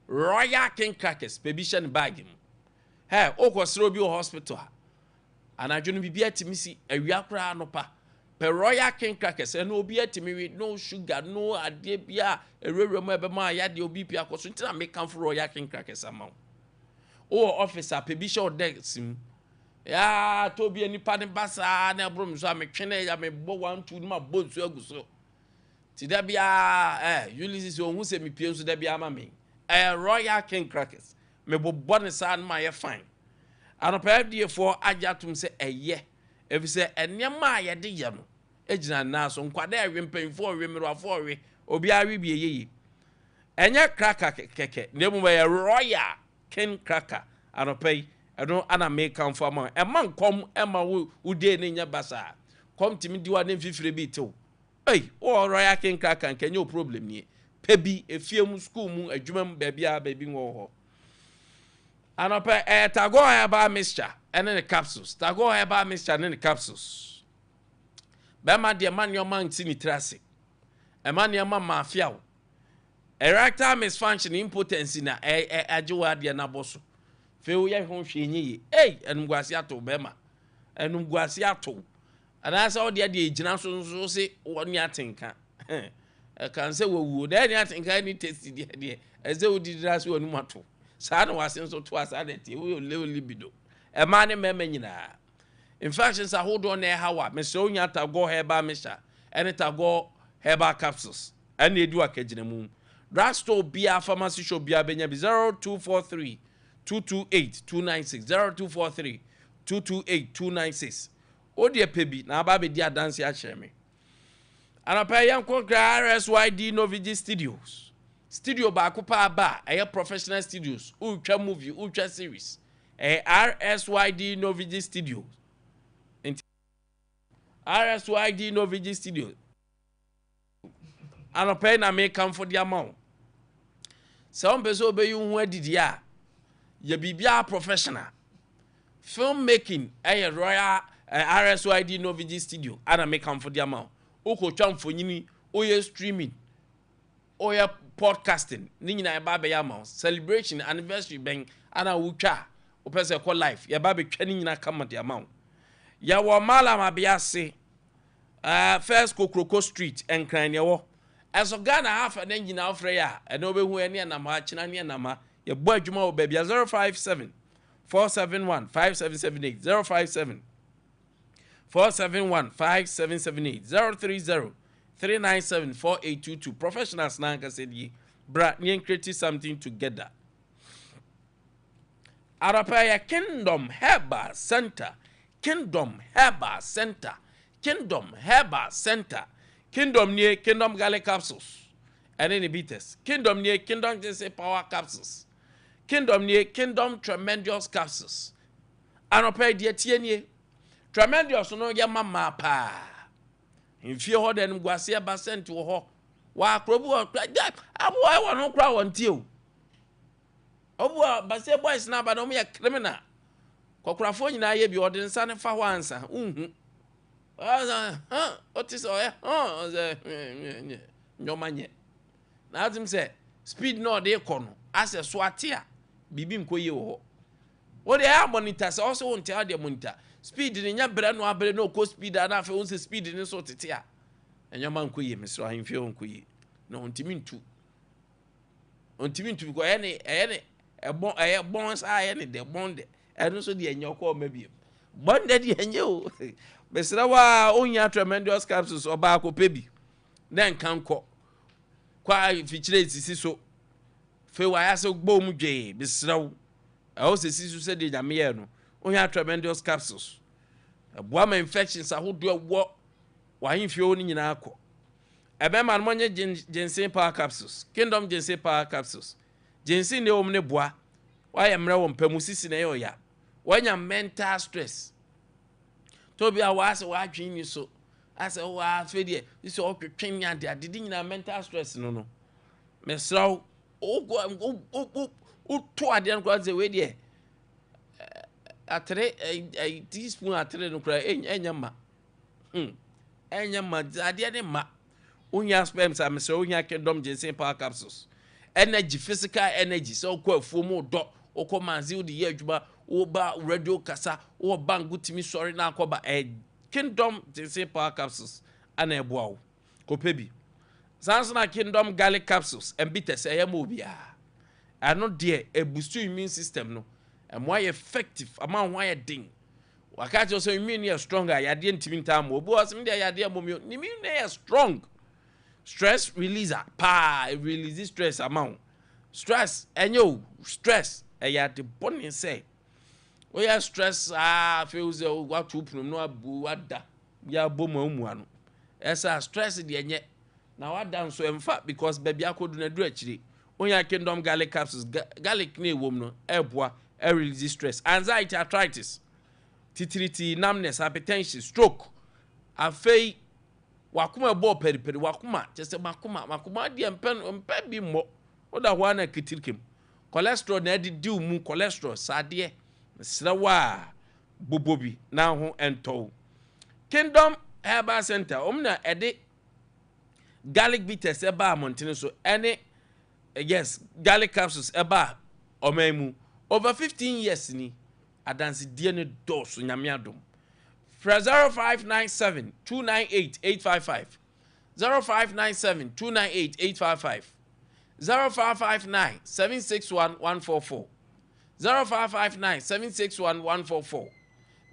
Royal King Crackers baby she ne bag mu hey okosro bi hospital anadwo no bibia timisi awia kra anopa per Royal King Crackers and obi atimi no sugar no ade bia erewrem ebema ya de obi pia koso ntina make am for Royal King Crackers amount o officer pebisha odesim ya to bi ani pa ne basa na brom so ametwene ya me bo 1 2 ma bo nsu aguso ti da bia Ulysses ohun se mi pie nso da bia ma me Royal King Crackers me bo ne sa na ma ye fine anopa die for ajatum se efi se enema ye de ye no ejina na so nkwada ewe mpanfo owe mirafo owe obi awe bi yeye enye cracker keke nemu ye Royal King Cracker anopai edo ana make am for man e man kom e ma wo de ne nya basa kom timi diwa ne fifire bi tew o Royal King Cracker nkenye o problem ni pebi efiem school mu adwumam bia baby wo ho anopai tago herbal mixture ene the capsules tago herbal mixture ene the capsules bema de man your man tini trase e man your man mafia wo erectile misfunction impotence na ajewa de na boso fe wo ye ho hwenyi enumguase ato bema enumguase ato ana sa wo de ejina so se woni atenka e kan se wo de ni atenka ni test de eze wo di drase wonu mato sa na wasen so to asa de te wo le libido e man ne mema nyina infections are hold on there hawa me so nya tago herbal mixture and tago herbal capsules and they do akagina mu drugstore bia pharmacy shop bia benya 0243 228 296 0243 228 296 odi pebi na aba be dia dance a share me anapa yanko RSYD Novigi studio ba kupa ba professional studios ultra movie ultra series RSYD Novigi studios RSYD Novigi Studio. Anope na me come for the amount. Some person be you who did ya. Ye bibia professional. Filmmaking Royal RSYD Novigi Studio. Ana me come for the amount. Oko cham for nyini, oye streaming. Oye podcasting. Ni nyina eba be amount. Celebration anniversary bang ana wucha. Opese call life. Ye ba be twani nyina come the amount. Ya wo mala mabiase first Kokroko Street enkran ye wo eso Ghana half and engine afre ya e no be hu ene na ma china ne na ma ye bo adwuma wo ba bia 057 471 5778 057 471 5778 030 397 4822 professionals na nka said ye bra ne create something together Arapaya Kingdom Herbal Center Kingdom Herbal Center. Kingdom Herbal Center. Kingdom near Kingdom Galley Capsules. And any beaters. Kingdom near Kingdom Jesse Power Capsules. Kingdom near Kingdom Tremendous Capsules. And pay dear Tienye. Tremendous no yama mapa. In fear ho then Guasia Bassent to ho. Wa Krobu that. I want no crowd until. Oh, but say boys now, but no me a criminal. Kokrafo nyina ye bi ode nsa ne fa ho ansa otis oya nyomanye na azim se speed no de kono ase so atia bibi nkoye wo wo de a monitor se also won tia de monitor speed ni nya bere no abere no ko speed na afa won se speed ni so tete a enyoma nkoye mesro ahemfie nkoye no ontimi ntu ko ene ebon sa ene de bonde eno so de enyoko mabiem bonde de enye o besra wa onya tremendous capsules oba akopebi na nkanko kwa fichire sisi so fe wa ya so gbo mu dwe besra wo o sisi so se de nyame ye no onya tremendous capsules aboa ma infections ahodo wo wa himfie oni nyina akọ ebe man monye ginseng power capsules Kingdom ginseng power capsules ginseng ne omne boa wa ya mra wo mpamusisi na yo ya wanya mental stress to be a was wa dwin so I said, oh, I said, this is all training and they didn't mental stress. No. Mesraw, go, to a damn crowd away there. A teaspoon at 3 no cry, Enyama. Enyama, I didn't ma. Unya spams, I'm so unya kingdom Jensen power capsules. Energy, physical energy, so called full dot, or command zero the year, oba radio kasa, or bang good to me, sorry now, coba a kingdom Jensen power capsules, and a wow. Kopebi. Sounds like kingdom garlic capsules and bitters, a movie. I know dear, a boost your immune system, no, and why effective amount why a ding. Waka just immune is stronger, I didn't mean time, or boss me, I dear mommy, immune is strong. Stress releaser, it releases stress amount. Stress, and yo, stress, I had the bonnie say. We are stress, feels what to put no what da, ya boom, Esa stress the yet. Now I done so in fact because baby I couldn't do actually. When you kingdom garlic capsules, garlic ne woman, airbois, release stress, anxiety, arthritis, titriti, numbness, hypertension, stroke, afei wakuma bo periperi wakuma just makuma di empe bi mo oda ho na kitirikem cholesterol na di mu cholesterol sade srawa bobobi na ho ento kingdom herbal center omna ede garlic bitters eba mountain so any yes garlic capsules eba omemu over 15 years ni adansi die ne dos nyame adom 0597 298 855 0597 298 855 0559 761 144 0559 761 144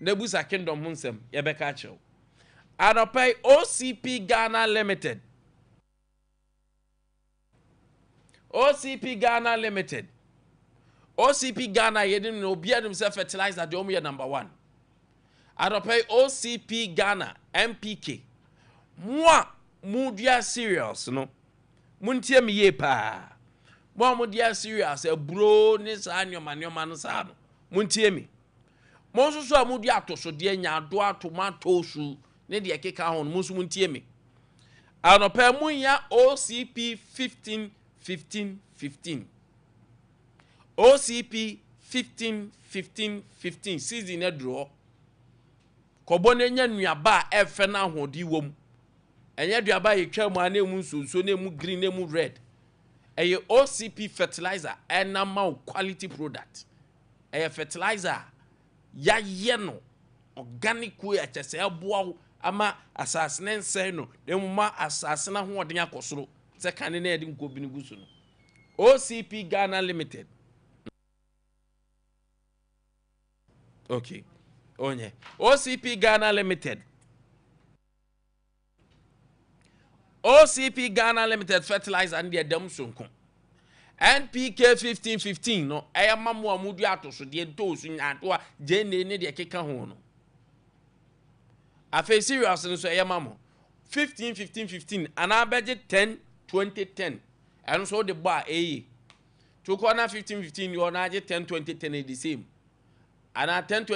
Nebusa Kingdom Hunsem Yebeka Cho Adopay OCP Ghana Limited OCP Ghana Limited OCP Ghana yedin no bia themself fertilizer the omo number 1 Adopay OCP Ghana MPK moi mudia cereals no muntie me ye pa mo mudia cereals e bro ni sa nyoma no sa no muntie me mo so amudia atoso de nya ado tomato su ne de keka ho no so muntie me Adopay munya OCP 15 OCP 15 season e draw kobo ne nya nuaba efe na hodi wom enye duaba ye twa mu anemu nsuso na mu green na mu red eye OCP fertilizer enama quality product eye fertilizer ya ye no organic way achese eboa ama asasene nsen no demuma asasena ho oden akosoro se kane na edi nkobini gusu no OCP Ghana Limited. Okay. Onye. OCP Ghana Limited. OCP Ghana Limited fertilizer and the dem sonko. NPK 15 no eya mamu amudu atoso de tosu nyato a jene ne de keka ho no. Afa serious no so eya mamu 15 ana beje 10 and so the bar to corner 15 you na 10 the same and 10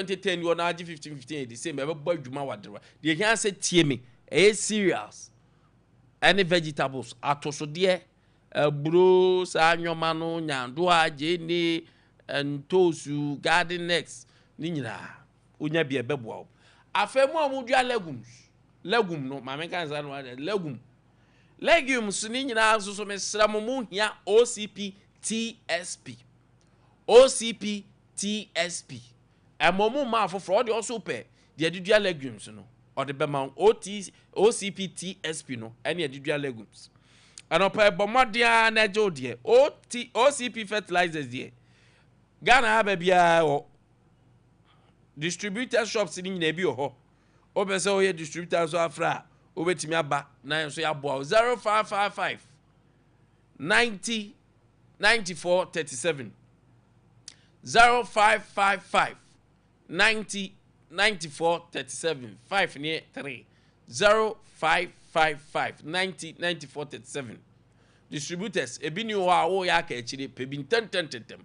you na 15 the same everybody djuma wadra they can say tie me serious any vegetables atoso de bro sa nyoma no nyando aje ni ntosu garden next ni nyina onya bia beboa afemu amudua legume no ma me kan sa no legumes ni nyina so mesra mo hia OCP TSP emomu ma afoforo de also pe de adidua legumes no or the bema OCP TSP no any adidua legumes anopa bomodia na jode OCP fertilizers there Ghana ha bia o distributor shops ni nyina bi ho obese o ye distributor so afra obetimi aba na so ya boa 0555 90 94 37 0555 90 94 37 5 near 3 0555 90 94 37 distributors ebini wo ya ka echire pebin 10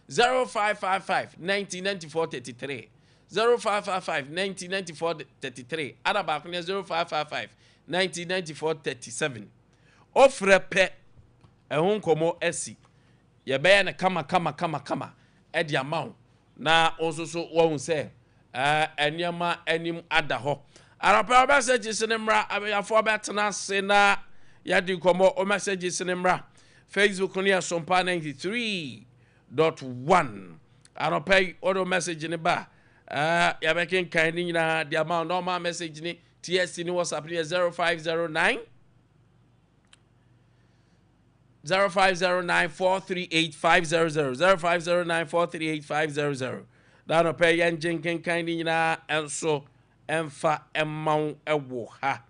0555 90 94 33 0555 1994 33 ada ba ko 0555 1994 37 ofre pe ehun komo esi ye be na kama e dia mawo na onsoso wo se eniema enim ada ho arapa message sinemra abeyafo betena se na yadi komo o message sinemra Facebook on Sompa 93.1 arapa odo message ne ba ya beken kan ni na the amount normal message ni TSC ni WhatsApp ni 0509 0509438500 0509438500 da no pay yan jinken kan ni na enso emfa emmaw ewo ha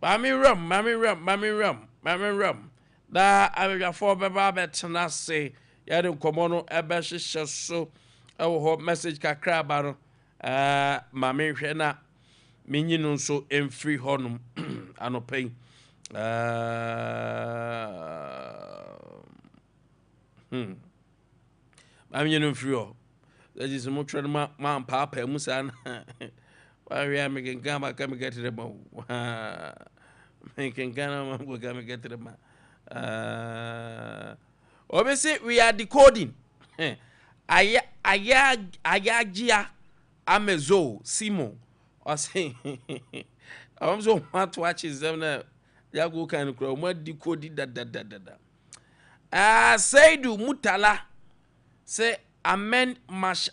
mami ram da abiyafo beba betena se ya de komo no ebe hyehyɛ so ewo ho message kakra ba no mami hwe na minyi no so emfiri honum anopai mami no mfiri ho that is mo try ma papa mu sa na we are making gama come get the mo making gama go come get the ma obviously we are decoding ayajia amezo simo or say I'm so want to watch them na ya go kan kro mo decode da Saidu Mutala say amen masha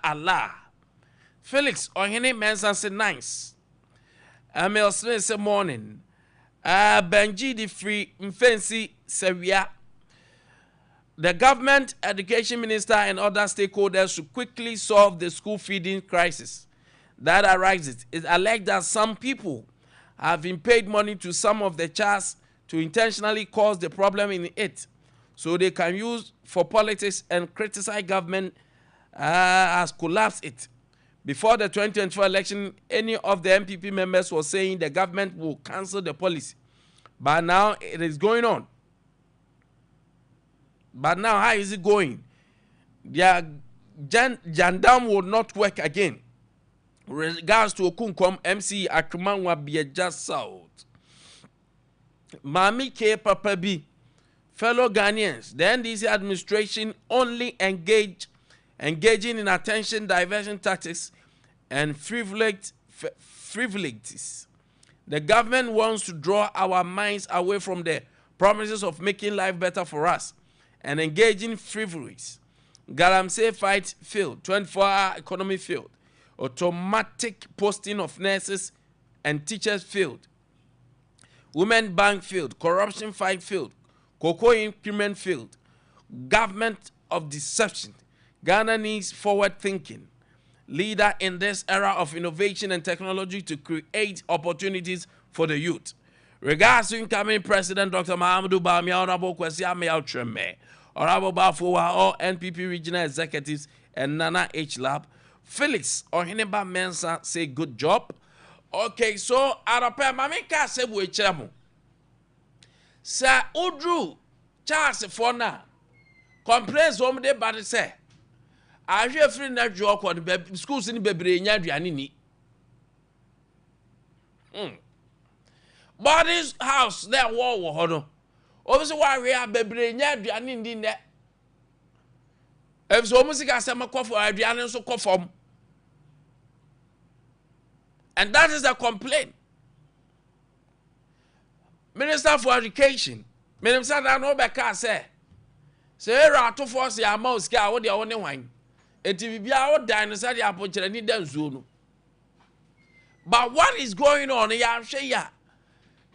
Allah Felix ohene mensa say nice Amel Smith say morning Benji the free mfensi Sevia. The government, education minister, and other stakeholders should quickly solve the school feeding crisis that arises. It alleged that some people have been paid money to some of the chars to intentionally cause the problem in it, so they can use for politics and criticize government has collapsed it. Before the 2024 election, any of the MPP members was saying the government will cancel the policy. But now it is going on. But now how is it going? Their Jandam will not work again. Regards to Okunkom, MC Akuman will be just south. Mami K. Papa B. Fellow Ghanaians, the NDC administration only engaging in attention diversion tactics and frivolities. The government wants to draw our minds away from the promises of making life better for us and engaging frivolities. Galamsey fight failed, 24-hour economy failed, automatic posting of nurses and teachers failed, women bank failed, corruption fight failed, cocoa increment failed, government of deception. Ghana needs forward thinking leader in this era of innovation and technology to create opportunities for the youth. Regards to incoming President Dr. Mahamudu Bawumia, Honorable Kwesi Ameyatreme, Honorable Bafowa, all NPP regional executives, and Nana H. Lab. Felix Ohineba Mensa say good job. Okay, so Arape Mamika Sebu Echemu. Sir Udru Charles Fona complains on the body say. I hear free na joke on the schools in Bebre Nyadriani ni. Body's house there war hono. Obviously why we are Bebre Nyadriani in there. If so music has some coffee Adrian so conform. And that is the complaint. Minister for Education, Minister no beka say ra to force ya mouse ga wo de wo ne wan. Eti bibia wo dan no say de apochere ni dan zuo no. But what is going on ya hwe ya?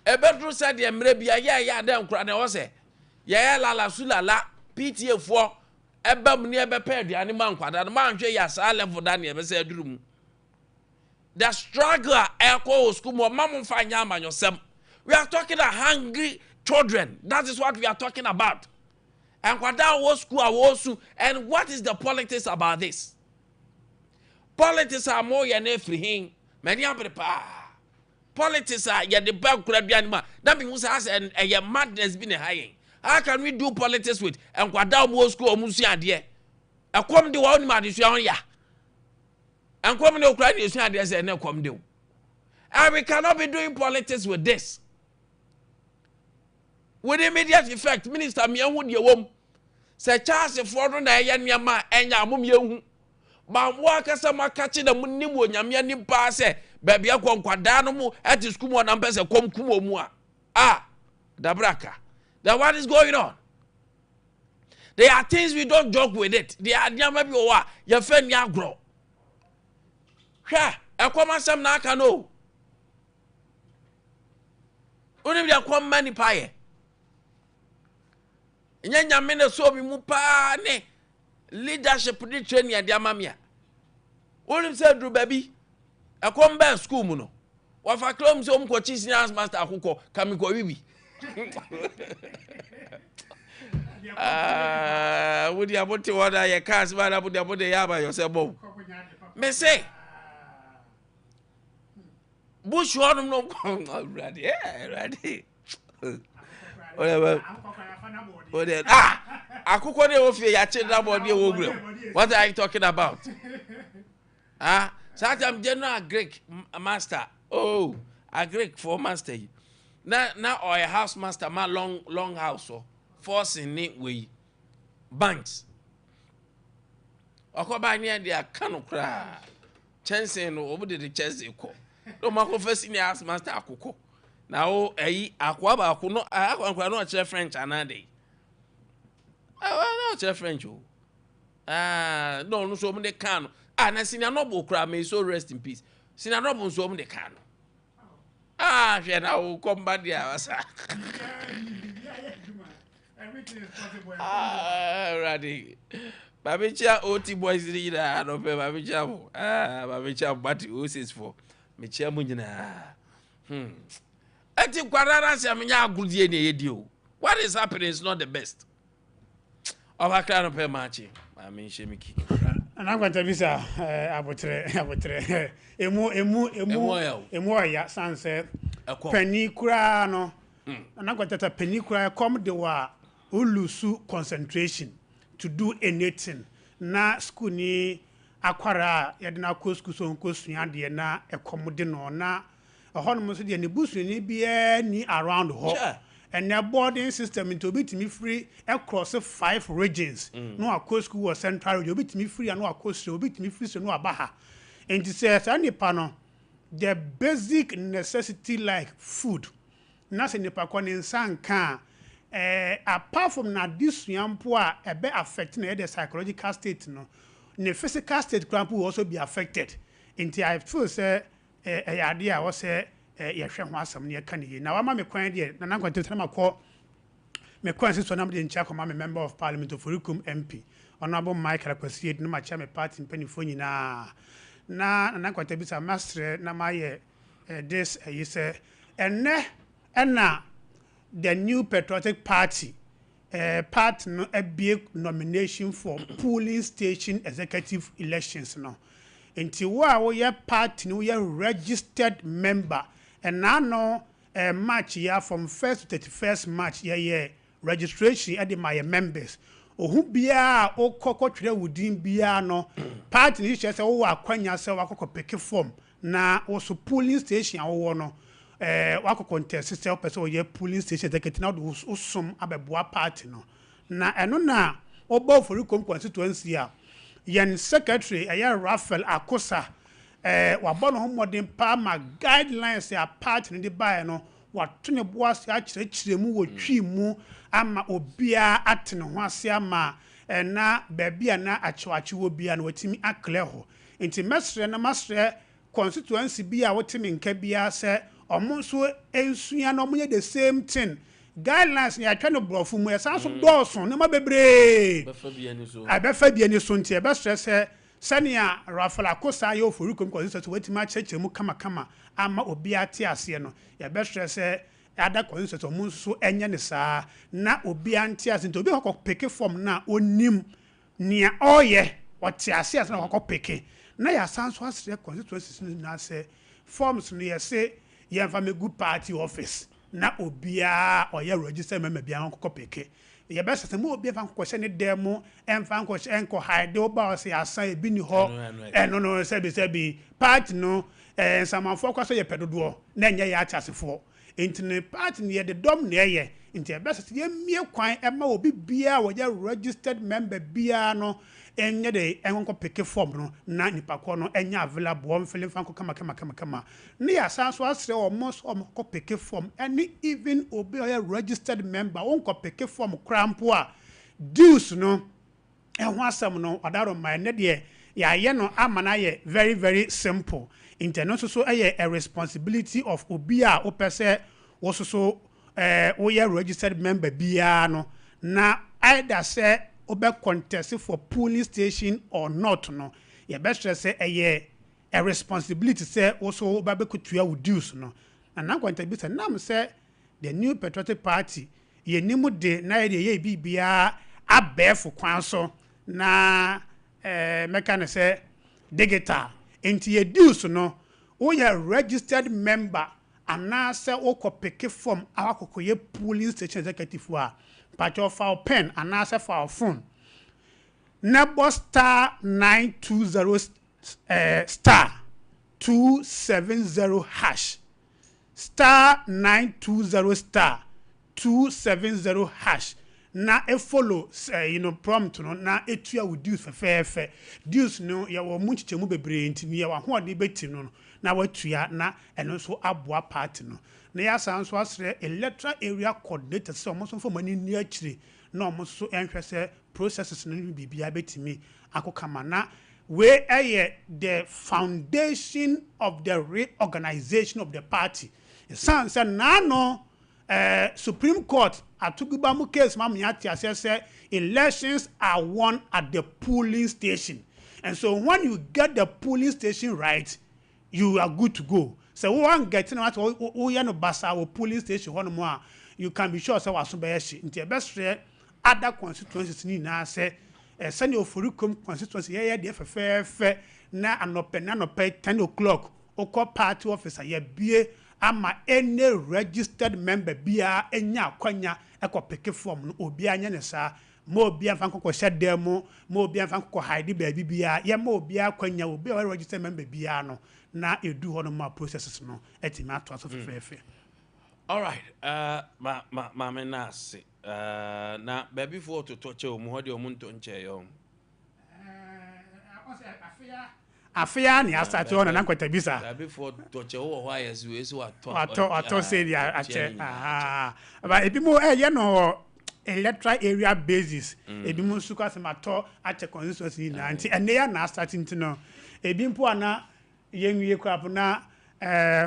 Ebedru said de mre bia ya dan kura na wo say ya lala sulala PTA fo ebam ne ebe pa aduane man kwada no man hwe ya sa level da ne ebe say aduru mu. The struggler echo school mo mamon fanya amanyosem. We are talking about hungry children. That is what we are talking about. And kwada wo school awosu, and what is the politics about this? Politics are more than everything. Many amprepa. Politics are ya the bag kura bianima. That means us and a madness been a high. How can we do politics with and kwada wo school omusi adie? Akom de wa ma de suan ya. Ankom ne okra de suan de say na kom de. And we cannot be doing politics with this. With immediate effect, Minister Miyahu de wom. Say Charles for no na ya niama enya amom yehu. Ba mo akasa makachi da munnim wo nyame ni pa se ba bia kwada no mu at school mo na mpese komkum mu a. Ah, Dabraka. Then what is going on? There are things we don't joke with it. There are nyama bi o wa ye fe ni agro. Hwa, ekomasem na aka no. Oni bia kwam mani paye. Nyanya me na so bi mu pa ne leadership ni training ade amamia. Oni say dru baby. Akom ba school mu no. Wa fa klom so mko chi senior master akukọ kamiko wibi. Would you about to order your cars but about the yaba yourself? Me say Bush one no ready. Yeah, ready. Whatever. Akukọ dey off ya children body wo. What are you talking about? Such am general Greek master. Oh, a Greek for master. Now or a house master ma long house so forcing it way banks. Okoba near their cano cry. Chance no over the chance they call. No mako first in the house master akuko. Now akwaba akuno akwa no che French anade. No che French o. No so me can. Na senior noble cry may so rest in peace. Senior noble so me can. She now come back there. Everything is possible. Ready. Babicha OT boys leader. I don't pay Babicha. Babicha, but who's is for? Michia Munina. I think Quadara Samia good year. What is happening is not the best. Of a kind of pay matching. I mean, Shemiki. And I'm going to visa abotre emu ya sanse penikura no and I'm going to penikura come de wa ulusu concentration to do anything na school ni akwara ya de na ko school so nko sua de na ekomode no na ehon mo so de ne busu ni bia ni around ho. And their boarding system into bit me free across 5 regions. No a school was central, you bit me free and no a coast, you bit me free, so no a baha. And it says, any panel, the basic necessity like food. Nothing the pakon in san can. Apart from that, this young poor a bit affecting the psychological state, no. The physical state will also be affected. Into I feel say a idea was say. Yehwe ho asam ne ka ne na wa ma me kwan de na na kwante tena makọ me kwan se so na me de ncha koma me member of parliament of Forikum MP honorable Michael Akwasied no ma cha me party mpanifo nyina na Nkwantabisa master na ma ye this you say enne na the new patriotic party part no a big nomination for polling station executive elections no enti wo ye party no ye registered member. And now no match here from 1st to 31st March yeah registration at the my members. Who bia o koko twere wudin bia no party ni che se wo akwanya se wakoko pick form na also polling station wo no wakoko contest se person wo ye polling station executive na do usum abeboa party no na eno na obo Forikum constituency a yen secretary Raphael Akosa wabon ho modern pa ma guidelines ya part ni de buy no wato ne boas ya kyerɛkyerɛ mu wo twi mu ama obia atene ho ase ama na baabia na akyewache wo bia na watimi akle ho enti mesre na masre constituency bia wotimi nka bia se omo so ensua na omo ye the same thing guidelines ni atwa no brofo mu esan so dɔɔso ne ma bebre abefa bia ni so nti ebesre se Sania Raphael Akosa yo Forikum constituency wetima cheche mu kama ama obi ate ase no ya bestre se ada constituency mu so enye ne saa na obi ante ase nti obi hokọ pick form na onim nia oye ote ase ase na hokọ pick na ya sanso ase constituency na se forms no ye se ye mfa me good party office na obi a oye register member bia hokọ pick ye best say mo obi fa nkɔhyɛ ne demo emfa nkɔhyɛ nkɔ hide oba o say asan ebi ni hɔ no say be part no samanfo kwa so ye pedodo na enye ya achasefo entine part ne ye de dom na ye nti best ye mie kwan ema obi bia wo ye registered member bia no enye de enko pick form no na nipa ko no enye available on feeling fan ko kama ne ya san so asre o mo ko pick form any even obi o ye registered member on ko pick form krampo a dues no ehho asem no odaro man ne de ya ye no amana ye very very simple interno so a responsibility of obi a opese wo so wo ye registered member bia no na either say obe contest for polling station or not no ye best say a responsibility say also obe kutua wo dues no na Nkwantabisa nam say the new patriotic party ye nimu de na ye bibia abefo kwan so na meka ne say digital enti ye dues no wo ye registered member ana say wo ko pick form akokoye polling station executive wa patch file pen ana say file phone number star 920 star 270 hash star 920 star 270 hash na e follow prompt no na etua wo dues fe dues no ye wo munchichemu bebre ntimi ye wa ho de beti no na watua na eno so aboa party no na ya san so asre electoral area coordinator so mo so mani ni akire na mo so enhwe se processes no bibia betimi akokama na we the foundation of the reorganization of the party san say na no Supreme Court atugubamu case ma miati say elections are won at the polling station, and so when you get the polling station right, you are good to go. So we want getting at we no basa our polling station one more, you can be sure say waso be shi nti best other constituencies ni na say send your Furukum constituency here dey fe na anope 10 o'clock okọ party officer ye bie ama any registered member bia enya kwanya eko pick form no obi anya ne sa mo obi anfa nkọ hyɛ demo mo obi anfa nkọ hide baabi bia ye mo obi akwanya obi a registered member bia no na edu ho no ma processes no etimi ato so fefefe. All right, ma menase na baabi for to toche o mo ho de o munto nche yo afia ni asate ona na Nkwantabisa baabi for toche o ho ayesu esu ato say dia ache ba ebi mo ye no electoral area basis ebi mo suka semato ache constituency na anti ene ya na starting no ebi mpo ana yenwie kwap na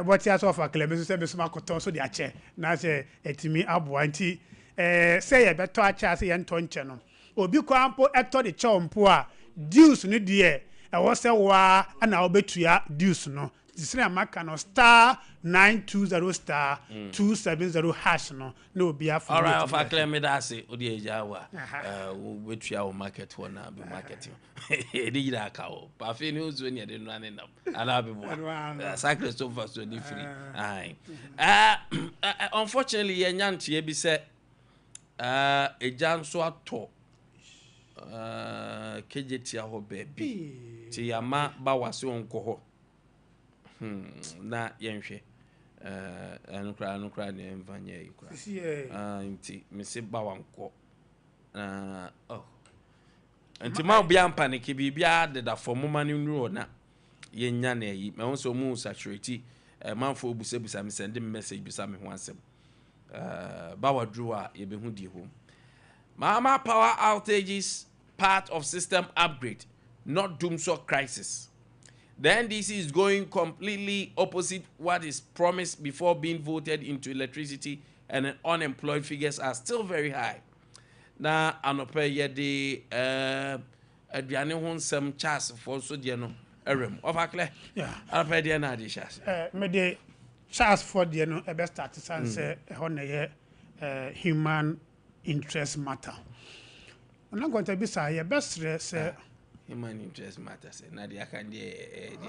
what ya so for claim so be so makoto so de ache na say etimi aboa anti say ye beto ache say ye nto nche no obi kwampo eto de chompo a dues ni de was say wa ana obetua dues no disina maka no star 920 star 270 hash no obi afa. All right, of claim me that say odi eja wa wetua o market for na be marketing e dey ira ka o pa fe ni ozo ni e dey no anen ala be bo sacred so far so dey free unfortunately ye nyantie bi say eja nso ato kejetia ho baby ti yama ba wase onko ho na yenhwe anukra ne mvanye yikra nti mesi ba wanko nti ma obi ampa ne ke bibia deda fomoma ne nuro na yenya na yi me wonso mu saturate manfo obusebusa me send message bisa me ho asem ba wadru a ye be hu di ho mama power outages part of system upgrade, not doomsday crisis. The NDC is going completely opposite what is promised before being voted into electricity, and unemployed figures are still very high. Now, anope yedi aduane ho nsem chance for so de no erem. Ofakle. Yeah. Anope de na de chance. Me de chance for de no e be start say ho na ye human interest matter. Nkwantabisa ye best say human interest matters. Nadia can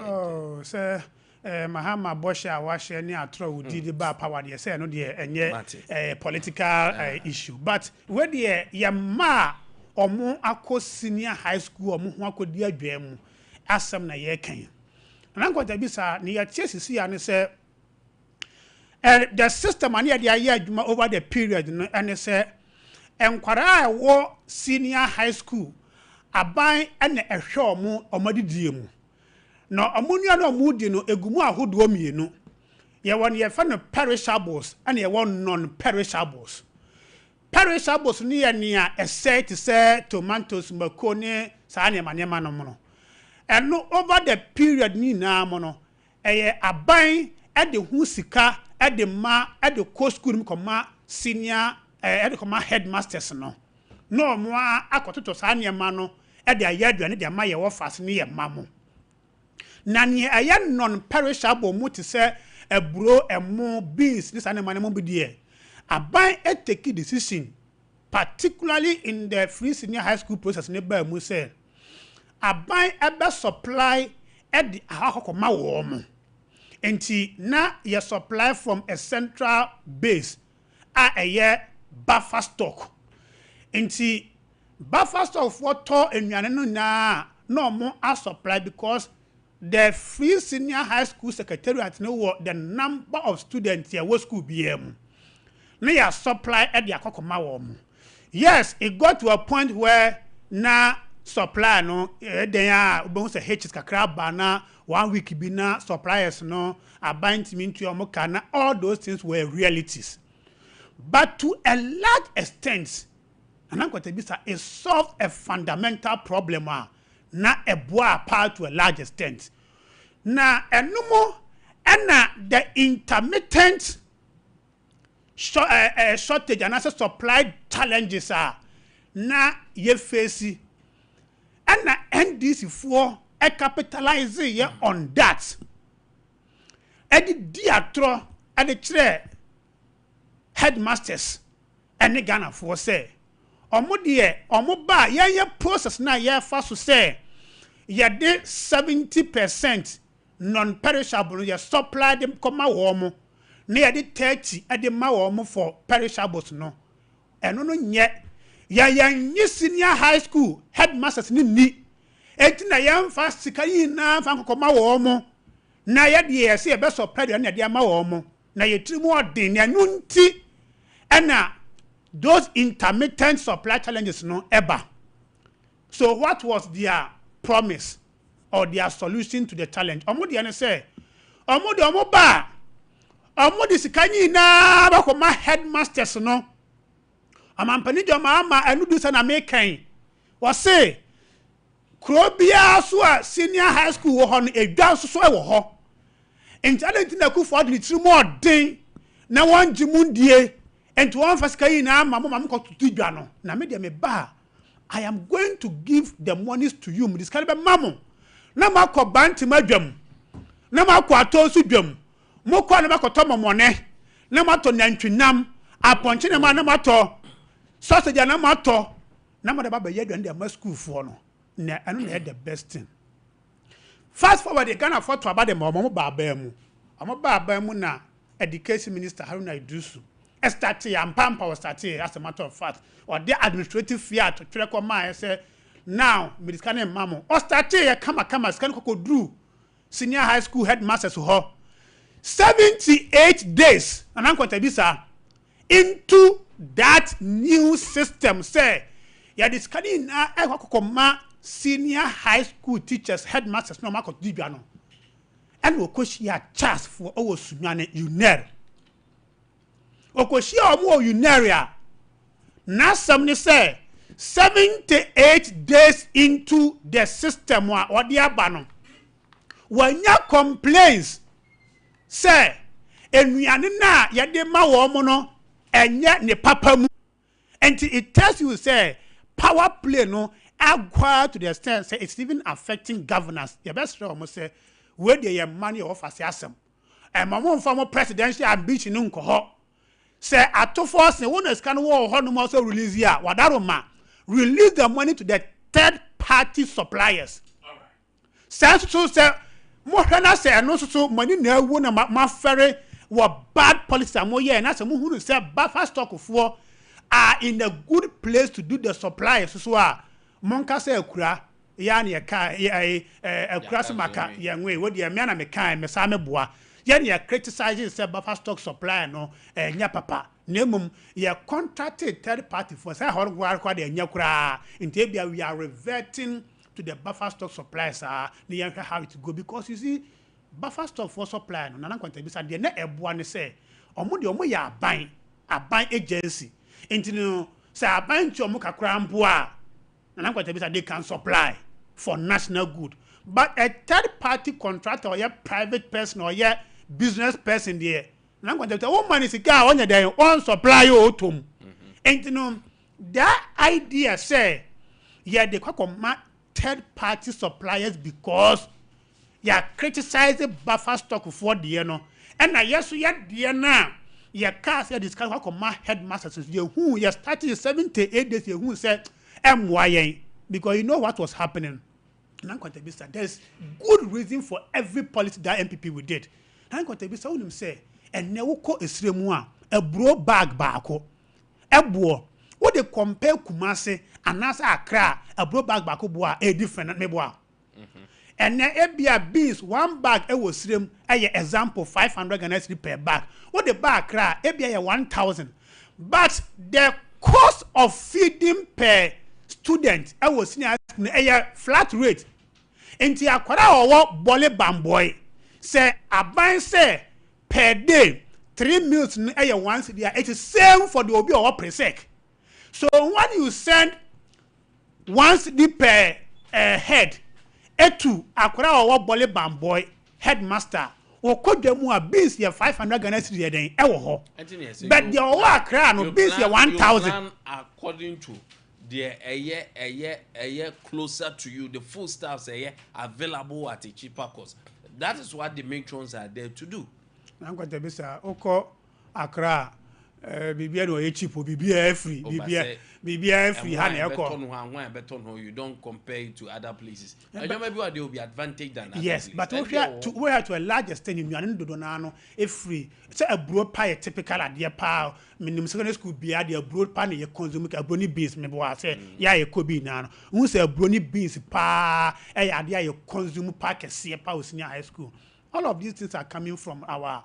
oh, sir. Mahama Bosha washe ni atro udi di ba power de say no de enye political issue. But where the yama omo akọ senior high school omo ho akodi adwam asem na ye kan. Na Nkwantabisa ni ya tiesisi ya ne say the system ani de aye adwuma over the period no ene say enkwara wo senior high school aban ene ehwe omodidie mu. No amunia no mudi no egumu ahodo mienu. Ye won ye fa no perishables and ye won non-perishables. Perishables ni ye nia ese to say tomatoes, makoni, sa ne manema no mo. And no over the period ni na mo no eye aban e de hu sika e de ma e de co school koma senior e de koma headmasters no. No mo akototo sa ne ma no e de ayaduane de ma ye wo fast ni ye mamo. Na ne aya non-perishable mo te say eburo emo beans this animal mo be there. Aban e take decision particularly in the free senior high school process ne ba mu say aban ebe supply e di ahakoma wo mo. Enti na ye supply from a central base a ye buffer stock. Enti buffer stock for to enuane no na no mo a supply because the free senior high school secretariat know the number of students here was school BM. Now ya supply at the akokoma wo. Yes, it got to a point where na supply no then ubon say H's kakra ba na 1 week bi na suppliers no abant me into omokana all those things were realities. But to a large extent, Nkwantabisa is solved a fundamental problem na eboa part to a large extent. Na enumo ena the intermittent shortage and also supply challenges na ye face ena NDC for capitalize on that. Edi diatro edi tre headmasters ene Ghana for say omo de omo ba ye process na ye fa so say ye de 70% non-perishable ye supply them koma wo mo na ye de 30 e de ma wo mo for perishables no eno no nye ye senior high school headmasters ni enti na ye mfa sika yi na fa koma wo mo na ye de ye se be supply na de ma wo mo na ye trimu odin na nunti ena those intermittent supply challenges no ever. So what was their promise or their solution to the challenge? Omo de say omo de sikanyi na ba ko ma headmasters no amampani jo ma anu du sa na mekan wo say krobia so a senior high school wo ho no edwa so wo ho intalent na ku for the three more den na won jimundie and to one first kai na mama ko tutudwa no na me de me ba I am going to give the monies to you this kind of mamo na makọ banti madwam na makọ atosu dwam mo kọ na makọ momone na mato nantwinam aponche na mato sausage na mato na mo da baba ye dwan de school for no na anu na the best thing. Fast forward the Ghana for to about the mo baba mu omo baba mu na education minister Haruna Idusu started and pampa was started as a matter of fact or the administrative fiat to track on my say now me this kind of mamo or started kama scan ko drew senior high school headmasters ho 78 days and Nkwantabisa into that new system say ya this kind na ekokoma senior high school teachers headmasters no makọ dibia no and we kweshia chance for owo sunyane uner okoshia omo uneria na somni say 78 days into the system wa odi abano wanya complaints say enuane na yede ma wo mo no enye ne papa mu and it tells you say power play no agwa to the extent say it's even affecting governance. The best almost say where the money of asem and my mom former presidential ambition nko ho say at to force one is can war no also release here wadaroma release the money to the third-party suppliers. Sense so say more na say no so money na wo na ma ferry what bad policy am here na say mo hu say buffer stock for are in a good place to do the supply so monka say akura ya na ka akura so maka ya nwe wo de me na me kan me sa me boa ya na criticize say buffer stock supply no nya papa na mum ya contracted third party for say hor kwa de nya kura inte bia we are reverting to the buffer stock suppliers the how it go because you see buffer stock for supply no Nana Nkwantabisa de na eboa ne say omo ya aban agency intino say aban ti omo kakra mpo a Nana Nkwantabisa they can supply for national good but a third party contractor or a private person or a business person there Nana Nkwantabisa o money sika onya den on supply o tom intino that idea say yeah they kwakoma third-party suppliers because you are criticizing buffer stock for the no, and I yes you the na you can't say this kind of my headmasters you who you started 7 to 8 days you who said MYA because you know what was happening. There's good reason for every policy that MPP we did. Nkwantabisa will say and never call a bro bag bako a bro. What they compare Kumasi and Nasa Accra, a bro bag bakuboa, a different meboa. And then Abia beans, one bag, it was slim, a example 500 Ghana per bag. What the bag cry, Abia 1,000. But the cost of feeding per student, I was seeing a flat rate. And the Aquara or what Bolly Bamboy say, a bind say per day, 3 meals, once, it is same for the Obi or Presec. So when you send once the per head, etu akura or bole bamboy headmaster or could them more beans here 500 Ghana cedis then ewo but the akra no beans here 1,000 according to the a year closer to you the full staffs available at a cheaper cost. That is what the matrons are there to do. I'm going to be sir oko akra bibia no cheap bibia free bibia free ha na eko you don't compare it to other places and maybe what they will be advantage than yes but we have to a large extent you are do na no e free say a broad pie typical ade pa minimum secondary school bia de broad pie na consume ka brownie beans me bo say ya ye kobi na no who say brownie beans pa e ade ya consume pa kese pa o senior high school. All of these things are coming from our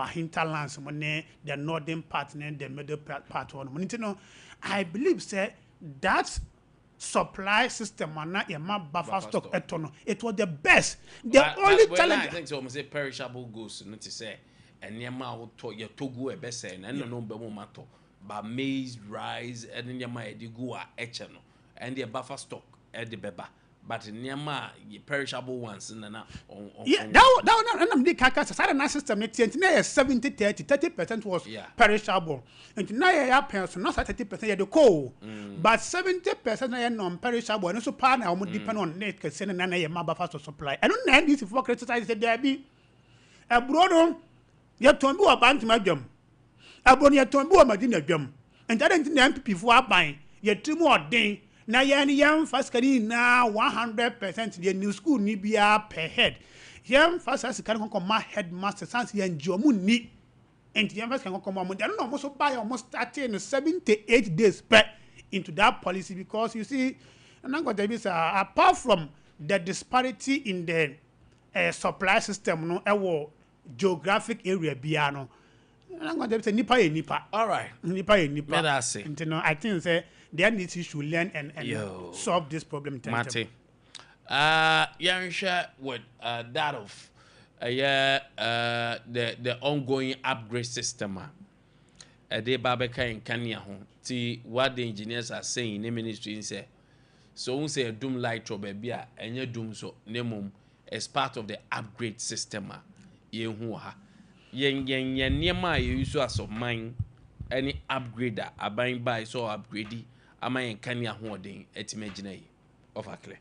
hinterlands, the northern part and the middle part. I believe say that supply system and not a buffer stock etono. It was the best. The only challenge. I think so. Say perishable goods. Not to say and yama to your togu a best and no bemo mato. But maize, rice, and yama edigu echeno and the buffer stock at the beba. But nyama perishable ones na yeah that I'm the kaka sa system it na 70-30% was perishable and now ya person not 30% ya the coal but 70% na non perishable and so part na depend on net can send na ya buffer supply and no this for criticize there be a brodo ya tombi wa bank madwam abon ya tombi wa madina dwam and that na MPP for aban ya trimu odin na yan fast kani na 100% the new school ni bia per head yan fast as kan kon ma headmaster sans yan jomu ni and yan fast kan kon ma they no almost buy almost 7 to 8 days per into that policy because you see Nkwantabisa apart from the disparity in the supply system no ewo geographic area bia no Nkwantabisa nipa all right nipa I think say there needs to learn and solve this problem. Mate. Yeah, share with that of the ongoing upgrade system. Ade Babeka in Kenya home. See what the engineers are saying in the ministry say. So we say doom light trouble bia and your doom so nemum as part of the upgrade system. Yen niema you use as of mine any upgrader abine by so upgrade. Am I in Kenya holding etimagine of a clear?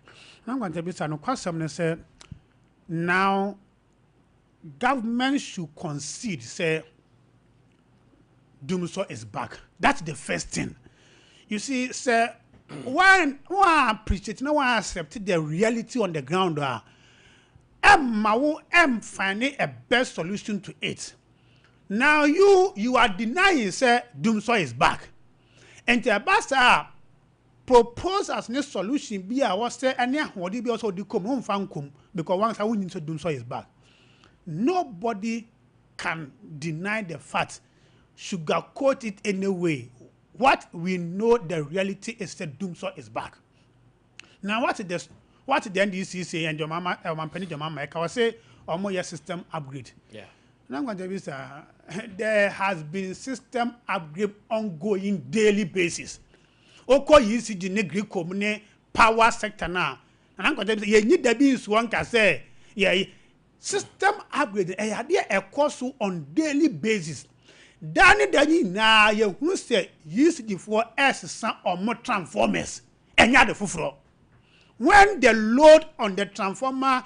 I'm going to be no question say now government should concede say Dumso is back. That's the first thing. You see, sir, one appreciate no one accept the reality on the ground finding a best solution to it. Now you are denying say Dumso is back. And the basta propose as no solution be a was say any what be also do come home fan come because once I wouldn't say Dumso is back. Nobody can deny the fact, sugarcoat it anyway. What we know the reality is that Dumso is back. Now what the NDC say and your mama penny your mama I say your system upgrade. Yeah. Now there has been system upgrade ongoing daily basis. Oko yisi di negri komune power sector now. And I'm going to say you need the beans one can say system upgrade a course on daily basis. Dani na ye who say use the for S or more transformers and the fufro. When the load on the transformer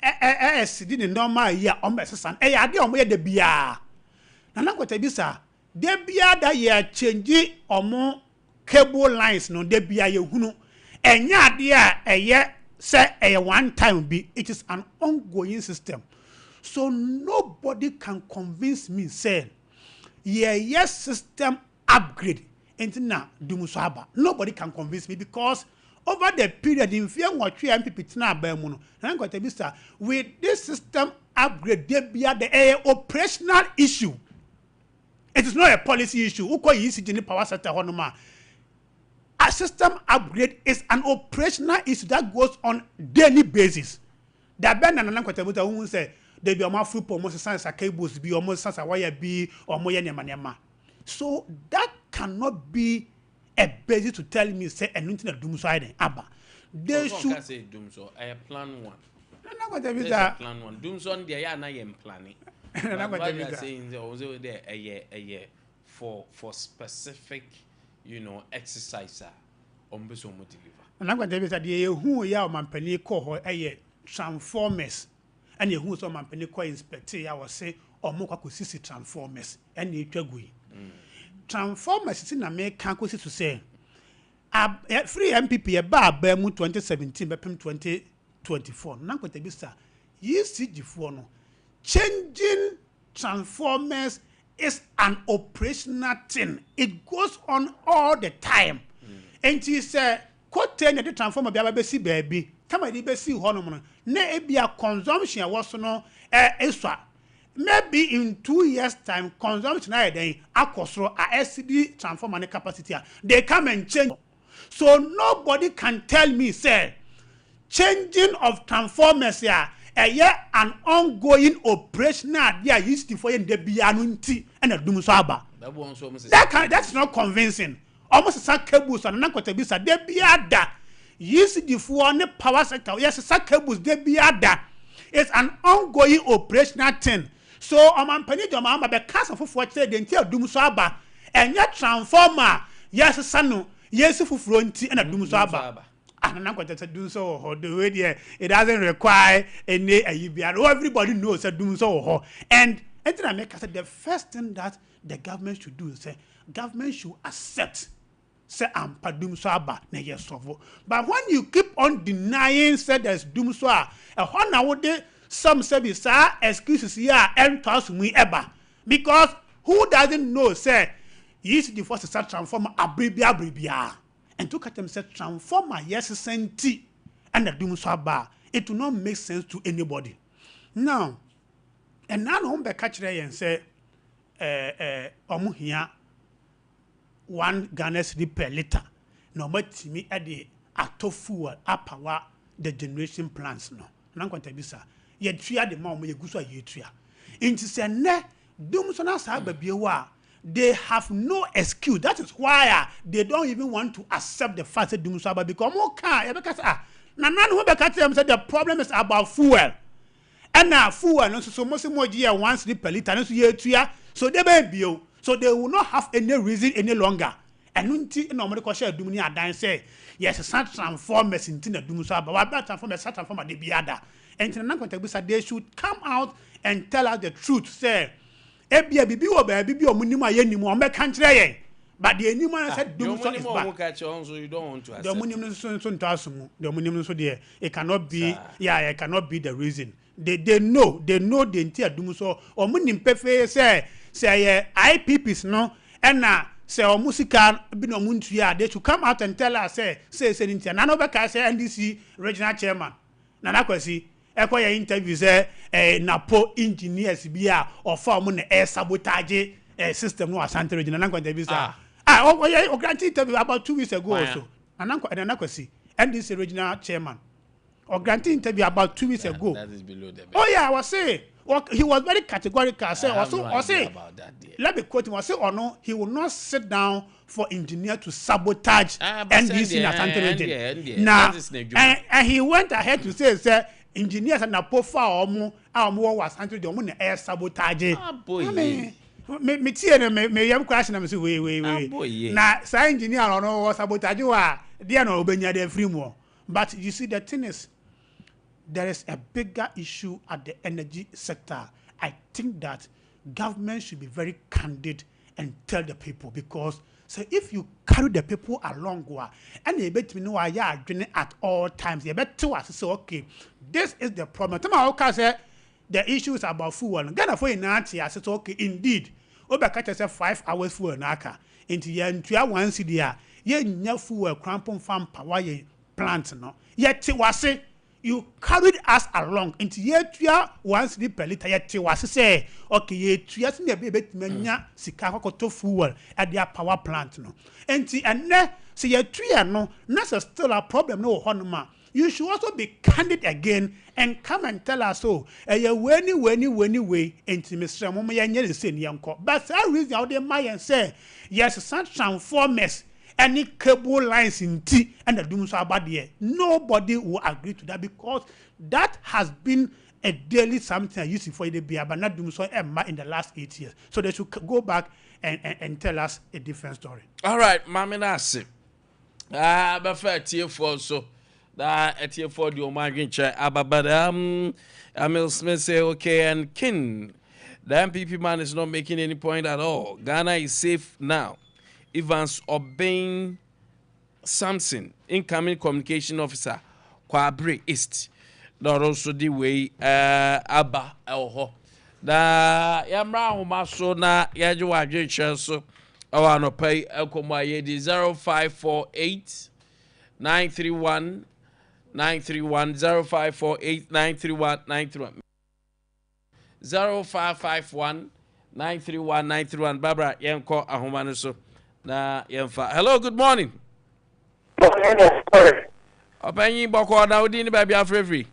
did the normal year on Messan, the bia. Nana Kwamentabisa, de bia that year change or more cable lines no de bia ye hunu. And ya dear a year say a one time be it is an ongoing system. So nobody can convince me say yes system upgrade into na Dumso. Nobody can convince me because over the period in fear what 3 MPP na ba mu no na Kwamentabisa with this system upgrade there be the operational issue. It is not a policy issue. Uko yisi jini power sector honoma. A system upgrade is an operational issue that goes on daily basis. That ben na Kwamentabisa who say there be a full almost sense cables be almost sense wire be or more nema. So that cannot be a basis to tell me say anything that Dumso ide aba. They should say Dumso. I plan one. Kwamentabisa Plan one. Dumso on the na yem planning. But saying there a year for specific, exercise on beso deliver. Kwamentabisa the who ya mampani ko transformers. And you who some company call inspector, I was say, or more sisi transformers, and you tragui. Transformers in America, to say, free MPP a bar Bermu 2017, Bepim 2024. Kwamentabisa, you see the phone. Changing transformers is an operational thing. It goes on all the time. And he said, quote 10 the transformer baby. Come on, you see one ne ebia consumption was no extra. Maybe in 2 years' time, consumption then akosro a SCD transformer capacity. They come and change. So nobody can tell me, say, changing of transformers here, an ongoing operational there used to for the bianunti and a Dumso. That's not convincing. Almost some cables and Kwamentabisa, they be ada. Yes, the one power sector. Yes, cables they be ada. It's an ongoing operational thing. So, penny jama be cast of what said the entire Dumso and yet transformer. Yes, sanu. Yes, fronti and a Dumso. And I'm going to do so or the way there. It doesn't require any everybody knows that Dumso. And I make say the first thing that the government should do is say government should accept. Say I'm Dumso na yes of. But when you keep on denying say there's Dumso, a nowadays some say sir excuses here and toss me ever. Because who doesn't know say yes the first start transformer abribia. And to cut them say transformer yes senti and the Dumso. It will not make sense to anybody. Now, and now home be catch there and say omu here 1 Ghana cedi per liter. No matter me at the fuel power the generation plants no. Kwamentabisa ye tria the mom ye guso ye tria. Inti se ne Dumso na sa babiewa. They have no excuse. That is why they don't even want to accept the fact that Dumso because more car na who be catch them say the problem is about fuel. And now fuel no so most more year 1 cedi per liter no so ye tria. So they be bio. So they will not have any reason any longer. And until normally share Dumini and say, yes, some transformers in Tina Dumso, but what transformers, transformer de biada. And Kwamentabisa, they should come out and tell us the truth. Say, Ebia Bibi or Bibi or Munima Yenimu, or make country. but the anyone said you so is bad. You don't want to accept. The minimum the minimum so there it cannot be it cannot be the reason. They know the entire doom so or munim pefe say IPPs no and na say or musical be no muntua they should come out and tell us say intia na no be ka say NDC regional chairman Nana Kwesi ekoya interview say napo engineers bia or form na air sabotage system no Asante regional Nana Kwesi o grant interview about 2 weeks ago also Nana Kwesi NDC regional chairman or grant interview about 2 weeks ago. That is below the belt. Oh yeah, I was saying he was very categorical. Say also about that. Let me quote him. I say or no, he will not sit down for engineer to sabotage NDC in Asante. Now, and he went ahead to say engineers and Napofa or more was Asante the one air sabotage. Me tie me yam crash na me say wait. Now, say engineer or no was sabotage wa there no obenya dey free more. But you see the thing is there is a bigger issue at the energy sector. I think that government should be very candid and tell the people because if you carry the people along and you bet me know why you are doing at all times, you bet to us say okay, this is the problem. Say the issue is about fuel. Ghana for in I said okay, indeed. Obaka say 5 hours fuel naka. Into ya one city ye nya fuel crampon farm power plant no. Yet was you carried us along into year 1 cedi per liter yet was say okay ye 2 years na be betmanya sika kokoto fuel at their power plant no enti enne say ye 2 no na still a problem no honoma you should also be candid again and come and tell us so ye weni enti Mr. Mama ye nyere se nyanko but that reason how they my say yes such transformers any cable lines in T and the doom so about there. Nobody will agree to that because that has been a daily something I used for the beer, but not doom so in the last 8 years. So they should go back and tell us a different story. All right, Mama Nasi. But for tier 4 so that at tier 4 the Omagin chair, but Emil Smith say okay and Kin. The MPP man is not making any point at all. Ghana is safe now. Evans Obeying Samson, incoming communication officer, Kwabre East. Not also the way Abba Elho. Da Yamra Homaso na Yajua J. So our no pay Elcomaye 0548 931 931 0548 931 931 0551 931 931 Barbara Yanko Ahomano so. Na yemfa. Hello, good morning. Openyi boko na odi ni baby afrefri.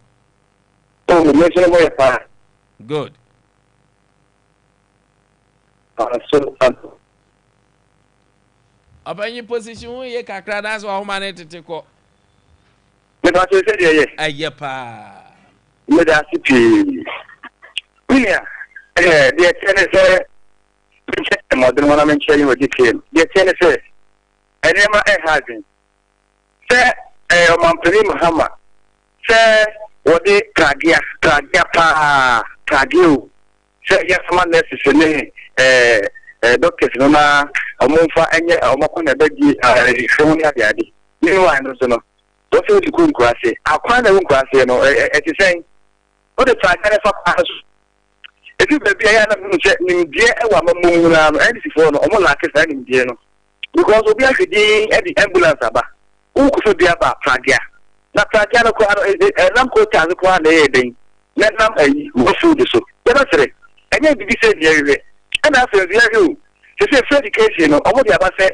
Good. Openyi position ye kakra that's why homa na tete ko. Me ba se dey ye. Ayepa. Me da sipi. Unia. The tennis modern one I'm sharing with you. The Tennessee, and Emma Hazin. Say, Mampiri Muhammad. Say, what they Kragia Kragio. Say, yes, man, necessarily, Doctor Nona, a Monfa, and yet, a Mokuna Begi, Shonia Daddy. You know, I know, don't feel the good grassy. I'll find a room grassy, you know, as you saying, what the Titanic if you be a dear and for no like a signing dear because we are the ambulance about who could be about Pragia. Not Pragia, a Namco Tan, let them a food so. Never say, and then be said, and after you, to say Freddy case, you know, what the other say,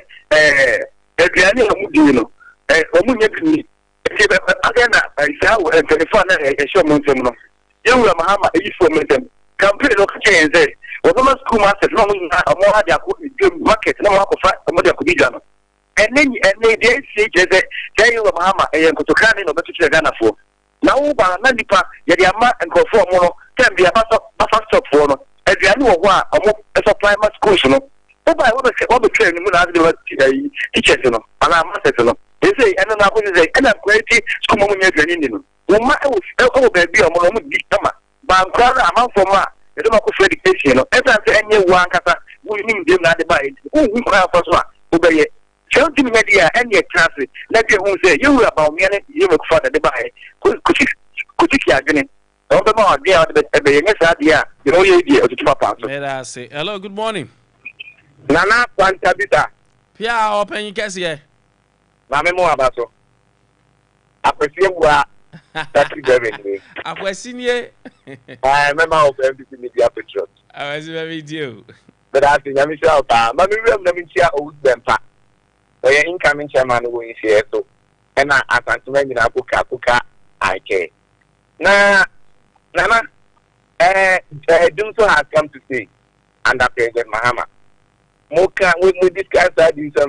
Adriani Mudino, Omunia. Again, I saw and 24 a show Montemno. Young Mahama, a useful meeting. Compare look change there. What the school master long more the market, no more for a mother could be done. And then they say that tell you Mahama and Kotokani no better to Ghana for. Now, Bananipa, Yadiama and conform mono can be a buffer stop for no. As you know, a supply much cushion. Oh, by what the train would teachers, you know, and I'm master. They say, and then I would say, and I'm quality school money in Uma, oh, baby, a moment, but among for ma, you don't know education. As I say, any one cata, we need them not divide. Who we cry for one, obeye something media and your traffic let you who say you about me and you look for the buy kuchiki agene don't be more there the youngest idea you know you idea to papa say hello good morning Nana Nkwantabisa Pia open you kesi ye Mame mo abaso appreciate wa that is very akwesinie I remember of MBC Media Patriot I was very deal but I think I'm sure pa mami we na mi chia o bempa o ye incoming chairman wo yin share so and na asantuma nyina kuka ike na Dum so has come to say under President Mahama we discuss that in some